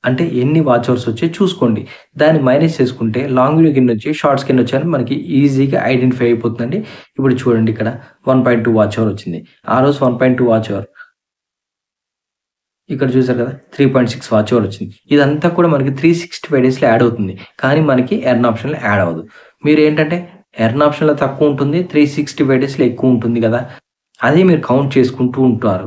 అంటే ఎన్ని వాచ్ అవర్స్ వచ్చాయో చూసుకోండి. దాన్ని మైనస్ చేసుకుంటే లాంగ్ వీడియోకి ఎన్నొచ్చాయి, షార్ట్స్‌కి ఎన్నొచ్చాయని మనకి ఈజీగా ఐడెంటిఫై అయిపోతుందండి. ఇప్పుడు చూడండి ఇక్కడ 1.2 వాచ్ అవర్ వచ్చింది. ఆ రోజు 1.2 వాచ్ అవర్. ఇక్కడ చూసారు కదా! 3.6 వాచ్ అవర్ వచ్చింది. ఇదంతా కూడా మనకి 365 డేస్‌లో యాడ్ అవుతుంది. కానీ మనకి ఎర్న్ ఆప్షన్‌లో యాడ్ అవ్వదు. మీరేంటంటే ఎర్న్ ఆప్షన్‌లో తక్కువ ఉంటుంది. 365 డేస్‌లో ఎక్కువ ఉంటుంది గదా! అదే మీరు కౌంట్ చేసుకుంటూ ఉంటారు.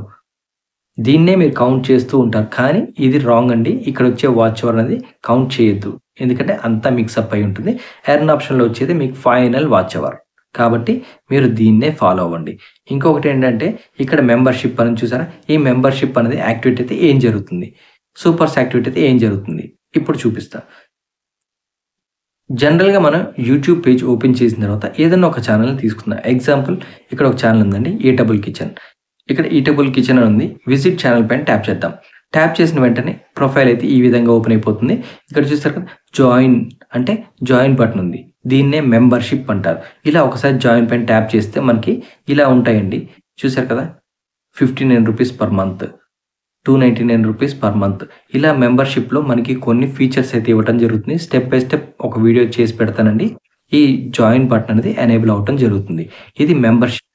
దీన్నే మీరు కౌంట్ చేస్తూ ఉంటారు. కానీ ఇది రాంగ్ అండి. ఇక్కడొచ్చే వాచ్ అవర్ అనేది కౌంట్ చేయొద్దు. ఎందుకంటే అంతా మిక్సప్ అయ్యి ఉంటుంది. ఎర్న్ ఆప్షన్‌లో వచ్చేది మీకు ఫైనల్ వాచ్ అవర్. కాబట్టి మీరు దీన్నే ఫాలో అవ్వండి. ఇంకొకటేంటంటే ఇక్కడ మెంబర్‌షిప్ అని చూసారా? ఈ మెంబర్‌షిప్ అనేది యాక్టివేట్ అయితే ఏం జరుగుతుంది? సూపర్స్ యాక్టివేట్ అయితే ఏం జరుగుతుంది? ఇప్పుడు చూపిస్తా. జనరల్‌గా మనం యూట్యూబ్ పేజ్ ఓపెన్ చేసిన తర్వాత ఏదన్నా ఒక ఛానెల్‌ని తీసుకుందాం. ఎగ్జాంపుల్ ఇక్కడ ఒక ఛానెల్ ఉందండి. Eatable kitchen. ఇక్కడ ఈటబుల్ కిచెన్ అని ఉంది. విజిట్ ఛానెల్ పైన ట్యాప్ చేద్దాం. ట్యాప్ చేసిన వెంటనే ప్రొఫైల్ అయితే ఈ విధంగా ఓపెన్ అయిపోతుంది. ఇక్కడ చూసారు కదా! జాయిన్ అంటే జాయిన్ బటన్ ఉంది. దీన్నే మెంబర్‌షిప్ అంటారు. ఇలా ఒకసారి జాయిన్ పైన ట్యాప్ చేస్తే మనకి ఇలా ఉంటాయండి. చూసారు కదా! ₹59 పర్ మంత్. ₹299 per month. ఇలా మెంబర్‌షిప్‌లో మనకి కొన్ని ఫీచర్స్ అయితే ఇవ్వటం జరుగుతుంది. స్టెప్ బై స్టెప్ ఒక వీడియో చేసి పెడతానండి. ఈ జాయిన్ బటన్ అనేది ఎనేబుల్ అవ్వటం జరుగుతుంది. ఇది మెంబర్‌షిప్.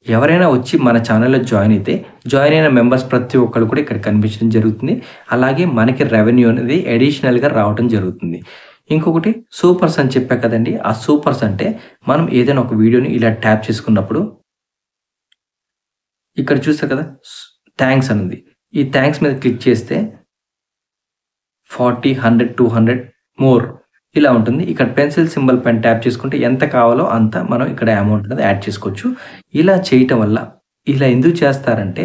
ఎవరైనా వచ్చి మన ఛానెల్‌లో జాయిన్ అయితే, జాయిన్ అయిన మెంబర్స్ ప్రతి ఒక్కళ్ళు కూడా ఇక్కడ కనిపించడం జరుగుతుంది. అలాగే మనకి రెవెన్యూ అనేది అడిషనల్‌గా రావటం జరుగుతుంది. ఇంకొకటి సూపర్స్ అని చెప్పా కదండీ! ఆ సూపర్స్ అంటే మనం ఏదైనా ఒక వీడియోని ఇలా ట్యాప్ చేసుకున్నప్పుడు ఇక్కడ చూసారు కదా! థాంక్స్ అనుంది. ఈ థాంక్స్ మీద క్లిక్ చేస్తే 40, 100, 200 మోర్ ఇలా ఉంటుంది. ఇక్కడ పెన్సిల్ సింబల్ పైన ట్యాప్ చేసుకుంటే ఎంత కావాలో అంత మనం ఇక్కడ అమౌంట్ అనేది యాడ్ చేసుకోవచ్చు. ఇలా చేయటం వల్ల ఇలా ఎందుకు చేస్తారంటే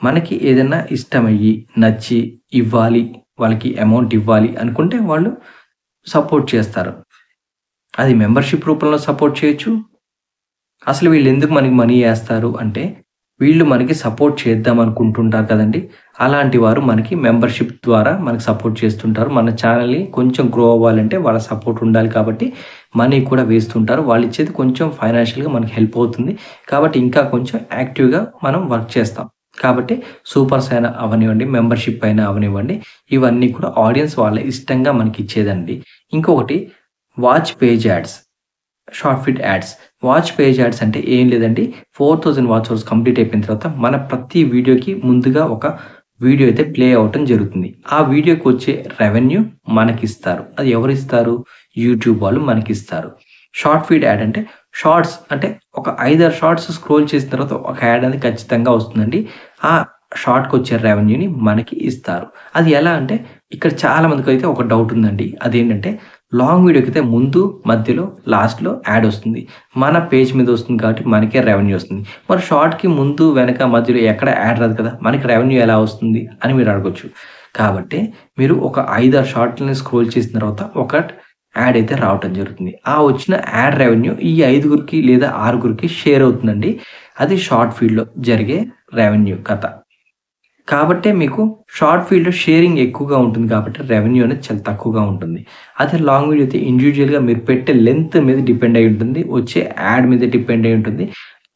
మనకి ఏదైనా ఇష్టమయ్యి, నచ్చి ఇవ్వాలి, వాళ్ళకి అమౌంట్ ఇవ్వాలి అనుకుంటే వాళ్ళు సపోర్ట్ చేస్తారు. అది మెంబర్‌షిప్ రూపంలో సపోర్ట్ చేయొచ్చు. అసలు వీళ్ళెందుకు మనకి మనీ ఏస్తారు అంటే, వీళ్ళు మనకి సపోర్ట్ చేద్దాం అనుకుంటుంటారు కదండీ! అలాంటి వారు మనకి మెంబర్‌షిప్ ద్వారా మనకు సపోర్ట్ చేస్తుంటారు. మన ఛానెల్‌ని కొంచెం గ్రో అవ్వాలంటే వాళ్ళ సపోర్ట్ ఉండాలి కాబట్టి, మనీ కూడా వేస్తుంటారు. వాళ్ళిచ్చేది కొంచెం ఫైనాన్షియల్‌గా మనకి హెల్ప్ అవుతుంది. కాబట్టి ఇంకా కొంచెం యాక్టివ్‌గా మనం వర్క్ చేస్తాం. కాబట్టి సూపర్స్ అయినా అవ్వనివ్వండి, మెంబర్‌షిప్ అయినా అవ్వనివ్వండి, ఇవన్నీ కూడా ఆడియన్స్ వాళ్ళ ఇష్టంగా మనకిచ్చేదండి. ఇంకొకటి watch page ads. Short fit ads. Watch page ads అంటే ఏం లేదండి. 4000 వాచ్ అవర్స్ కంప్లీట్ అయిపోయిన తర్వాత మన ప్రతి వీడియోకి ముందుగా ఒక వీడియో అయితే ప్లే అవ్వటం జరుగుతుంది. ఆ వీడియోకి వచ్చే రెవెన్యూ మనకిస్తారు. అది ఎవరిస్తారు? యూట్యూబ్ వాళ్ళు మనకిస్తారు. షార్ట్ ఫీడ్ యాడ్ అంటే షార్ట్స్ అంటే ఒక 5, 6 షార్ట్స్ స్క్రోల్ చేసిన తర్వాత ఒక యాడ్ అనేది ఖచ్చితంగా వస్తుందండి. ఆ షార్ట్‌కొచ్చే రెవెన్యూని మనకి ఇస్తారు. అది ఎలా అంటే ఇక్కడ చాలా మందికైతే ఒక డౌట్ ఉందండి. అదేంటంటే లాంగ్ వీడియోకైతే ముందు, మధ్యలో, లాస్ట్‌లో యాడ్ వస్తుంది. మన పేజ్ మీద వస్తుంది కాబట్టి మనకే రెవెన్యూ వస్తుంది. మరి షార్ట్‌కి ముందు, వెనక, మధ్యలో ఎక్కడ యాడ్ రాదు కదా! మనకి రెవెన్యూ ఎలా వస్తుంది అని మీరు అడగొచ్చు. కాబట్టి మీరు ఒక 5, 6 షార్ట్‌లని స్క్రోల్ చేసిన తర్వాత ఒక యాడ్ అయితే రావటం జరుగుతుంది. ఆ వచ్చిన యాడ్ రెవెన్యూ ఈ 5గురికి లేదా 6గురికి షేర్ అవుతుందండి. అది షార్ట్ ఫీడ్‌లో జరిగే రెవెన్యూ కథ. కాబట్టే మీకు షార్ట్ ఫీల్డ్‌లో షేరింగ్ ఎక్కువగా ఉంటుంది కాబట్టి రెవెన్యూ అనేది చాలా తక్కువగా ఉంటుంది. అదే లాంగ్ వీడియో అయితే ఇండివిడ్యువల్‌గా మీరు పెట్టే లెంత్ మీద డిపెండ్ అయ్యి ఉంటుంది. వచ్చే యాడ్ మీద డిపెండ్ అయ్యి ఉంటుంది.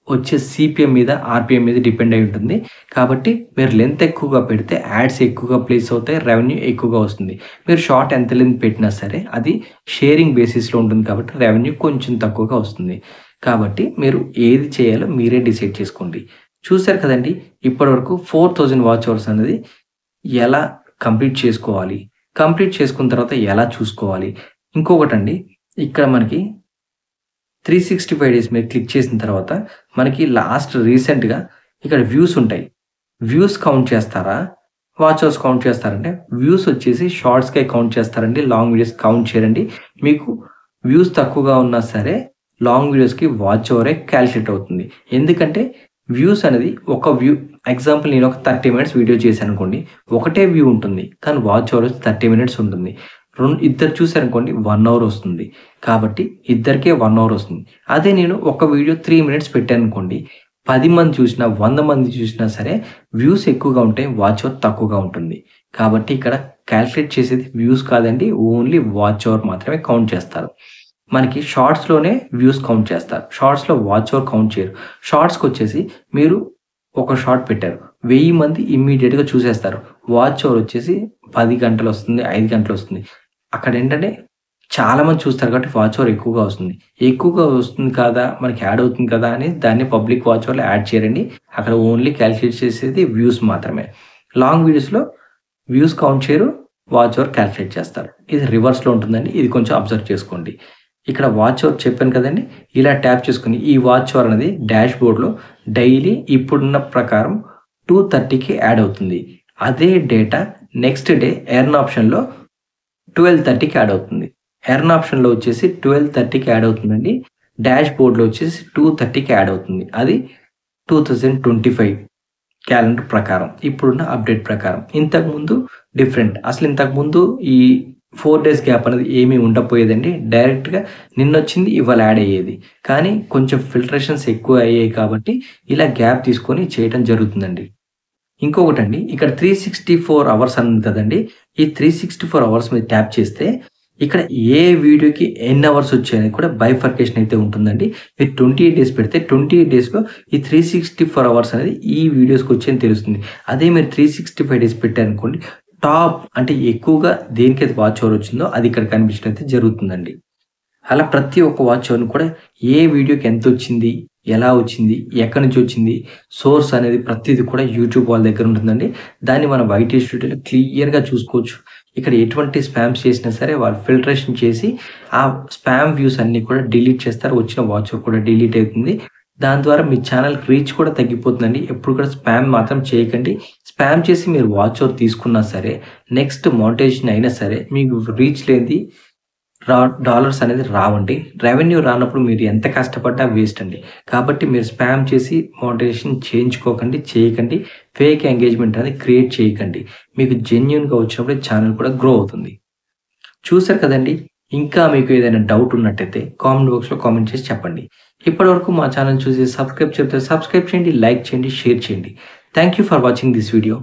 వచ్చే సీపీఎం మీద, ఆర్‌పీఎం మీద డిపెండ్ అయ్యి ఉంటుంది. కాబట్టి మీరు లెంత్ ఎక్కువగా పెడితే యాడ్స్ ఎక్కువగా ప్లేస్ అవుతాయి. రెవెన్యూ ఎక్కువగా వస్తుంది. మీరు షార్ట్ ఎంత లెంత్ పెట్టినా సరే అది షేరింగ్ బేసిస్‌లో ఉంటుంది కాబట్టి రెవెన్యూ కొంచెం తక్కువగా వస్తుంది. కాబట్టి మీరు ఏది చేయాలో మీరే డిసైడ్ చేసుకోండి. చూసారు కదండీ! ఇప్పటివరకు 4000 వాచ్ అవర్స్ అనేది ఎలా కంప్లీట్ చేసుకోవాలి? కంప్లీట్ చేసుకున్న తర్వాత ఎలా చూసుకోవాలి? ఇంకొకటండి ఇక్కడ మనకి 365 డేస్ మీద క్లిక్ చేసిన తర్వాత మనకి లాస్ట్ రీసెంట్‌గా ఇక్కడ వ్యూస్ ఉంటాయి. వ్యూస్ కౌంట్ చేస్తారా? వాచ్ అవర్స్ కౌంట్ చేస్తారంటే వ్యూస్ వచ్చేసి షార్ట్స్‌కే కౌంట్ చేస్తారండి. లాంగ్ వీడియోస్ కౌంట్ చేయరండి. మీకు వ్యూస్ తక్కువగా ఉన్నా సరే లాంగ్ వీడియోస్‌కి వాచ్ అవరే కాలిక్యులేట్ అవుతుంది. ఎందుకంటే వ్యూస్ అనేది ఒక వ్యూ ఎగ్జాంపుల్ నేను ఒక 30 మినిట్స్ వీడియో చేశాననుకోండి, ఒకటే వ్యూ ఉంటుంది. కానీ వాచ్ అవర్ 30 మినిట్స్ ఉంటుంది. ఇద్దరు చూసారనుకోండి 1 అవర్ వస్తుంది. కాబట్టి ఇద్దరికే 1 అవర్ వస్తుంది. అదే నేను ఒక వీడియో 3 మినిట్స్ పెట్టాననుకోండి, 10 మంది చూసినా, 100 మంది చూసినా సరే వ్యూస్ ఎక్కువగా ఉంటాయి. వాచ్ అవర్ తక్కువగా ఉంటుంది. కాబట్టి ఇక్కడ కాలిక్యులేట్ చేసేది వ్యూస్ కాదండి. ఓన్లీ వాచ్ అవర్ మాత్రమే కౌంట్ చేస్తారు. మనకి షార్ట్స్‌లోనే వ్యూస్ కౌంట్ చేస్తారు. షార్ట్స్‌లో వాచ్ అవర్ కౌంట్ చేయరు. షార్ట్స్‌కొచ్చేసి మీరు ఒక షార్ట్ పెట్టారు. 1000 మంది ఇమ్మీడియేట్‌గా చూసేస్తారు. వాచ్ అవర్ వచ్చేసి 10 గంటలొస్తుంది, 5 గంటలొస్తుంది. అక్కడేంటంటే చాలా మంది చూస్తారు కాబట్టి వాచ్ అవర్ ఎక్కువగా వస్తుంది. ఎక్కువగా వస్తుంది కదా! మనకి యాడ్ అవుతుంది కదా! అని దాన్ని పబ్లిక్ వాచ్ అవర్‌లో యాడ్ చేయరండి. అక్కడ ఓన్లీ కాలిక్యులేట్ చేసేది వ్యూస్ మాత్రమే. లాంగ్ వీడియోస్‌లో వ్యూస్ కౌంట్ చేయరు. వాచ్ అవర్ కాలిక్యులేట్ చేస్తారు. ఇది రివర్స్‌లో ఉంటుందండి. ఇది కొంచెం అబ్జర్వ్ చేసుకోండి. ఇక్కడ వాచ్ అవర్ చెప్పాను కదండీ! ఇలా ట్యాప్ చేసుకొని ఈ వాచ్ అవర్ అనేది డాష్‌బోర్డ్‌లో డైలీ ఇప్పుడున్న ప్రకారం 2:30కి యాడ్ అవుతుంది. అదే డేటా నెక్స్ట్ డే ఎర్న్ ఆప్షన్‌లో 12:30కి యాడ్ అవుతుంది. ఎర్న్ ఆప్షన్‌లో వచ్చేసి 12:30కి యాడ్ అవుతుందండి. డాష్‌బోర్డ్‌లో వచ్చేసి 2:30కి యాడ్ అవుతుంది. అది 2025 క్యాలెండర్ ప్రకారం. ఇప్పుడున్న అప్డేట్ ప్రకారం. ఇంతకుముందు డిఫరెంట్. అసలు ఇంతకుముందు ఈ 4 డేస్ గ్యాప్ అనేది ఏమీ ఉండకపోయేదండి. డైరెక్ట్‌గా నిన్నొచ్చింది ఇవాళ యాడ్ అయ్యేది. కానీ కొంచెం ఫిల్టరేషన్స్ ఎక్కువ అయ్యాయి కాబట్టి ఇలా గ్యాప్ తీసుకొని చేయటం జరుగుతుందండి. ఇంకొకటండి ఇక్కడ 364 అవర్స్ అని ఉంది కదండీ! ఈ 364 అవర్స్ మీద ట్యాప్ చేస్తే ఇక్కడ ఏ వీడియోకి ఎన్ని అవర్స్ వచ్చాయని కూడా బైఫర్కేషన్ అయితే ఉంటుందండి. మీరు 28 డేస్ పెడితే 28 డేస్‌లో ఈ 364 అవర్స్ అనేది ఈ వీడియోస్‌కి వచ్చాయని తెలుస్తుంది. అదే మీరు 365 డేస్ పెట్టారనుకోండి టాప్ అంటే ఎక్కువగా దేనికైతే వాచ్ అవర్ వచ్చిందో అది ఇక్కడ కనిపించడం అయితే జరుగుతుందండి. అలా ప్రతి ఒక్క వాచ్ అవర్‌ని కూడా ఏ వీడియోకి ఎంతొచ్చింది, ఎలా వచ్చింది, ఎక్కడి నుంచి వచ్చింది, సోర్స్ అనేది ప్రతీది కూడా యూట్యూబ్ వాళ్ళ దగ్గర ఉంటుందండి. దాన్ని మనం వైటీ స్టూడియోలో క్లియర్‌గా చూసుకోవచ్చు. ఇక్కడ ఎటువంటి స్పామ్స్ చేసినా సరే వాళ్ళు ఫిల్టరేషన్ చేసి ఆ స్పామ్ వ్యూస్ అన్నీ కూడా డిలీట్ చేస్తారు. వచ్చిన వాచ్ అవర్ కూడా డిలీట్ అవుతుంది. దాని ద్వారా మీ ఛానల్‌కి రీచ్ కూడా తగ్గిపోతుందండి. ఎప్పుడు కూడా స్పామ్ మాత్రం చేయకండి. స్పామ్ చేసి మీరు వాచ్ అవర్ తీసుకున్నా సరే, నెక్స్ట్ మోనిటైజేషన్ అయినా సరే మీకు రీచ్ లేనిది డాలర్స్ అనేది రావండి. రెవెన్యూ రానప్పుడు మీరు ఎంత కష్టపడ్డా వేస్ట్ అండి. కాబట్టి మీరు స్పామ్ చేసి మోనిటైజేషన్ చేయించుకోకండి, చేయకండి. ఫేక్ ఎంగేజ్‌మెంట్ అనేది క్రియేట్ చేయకండి. మీకు జెన్యూన్‌గా వచ్చినప్పుడే ఛానల్ కూడా గ్రో అవుతుంది. చూసారు కదండీ! ఇంకా మీకు ఏదైనా డౌట్ ఉన్నట్టయితే కామెంట్ బాక్స్‌లో కామెంట్ చేసి చెప్పండి. ఇప్పటివరకు మా ఛానల్ చూసి సబ్స్క్రైబ్ చేయండి, లైక్ చేయండి, షేర్ చేయండి. Thank you for watching this video.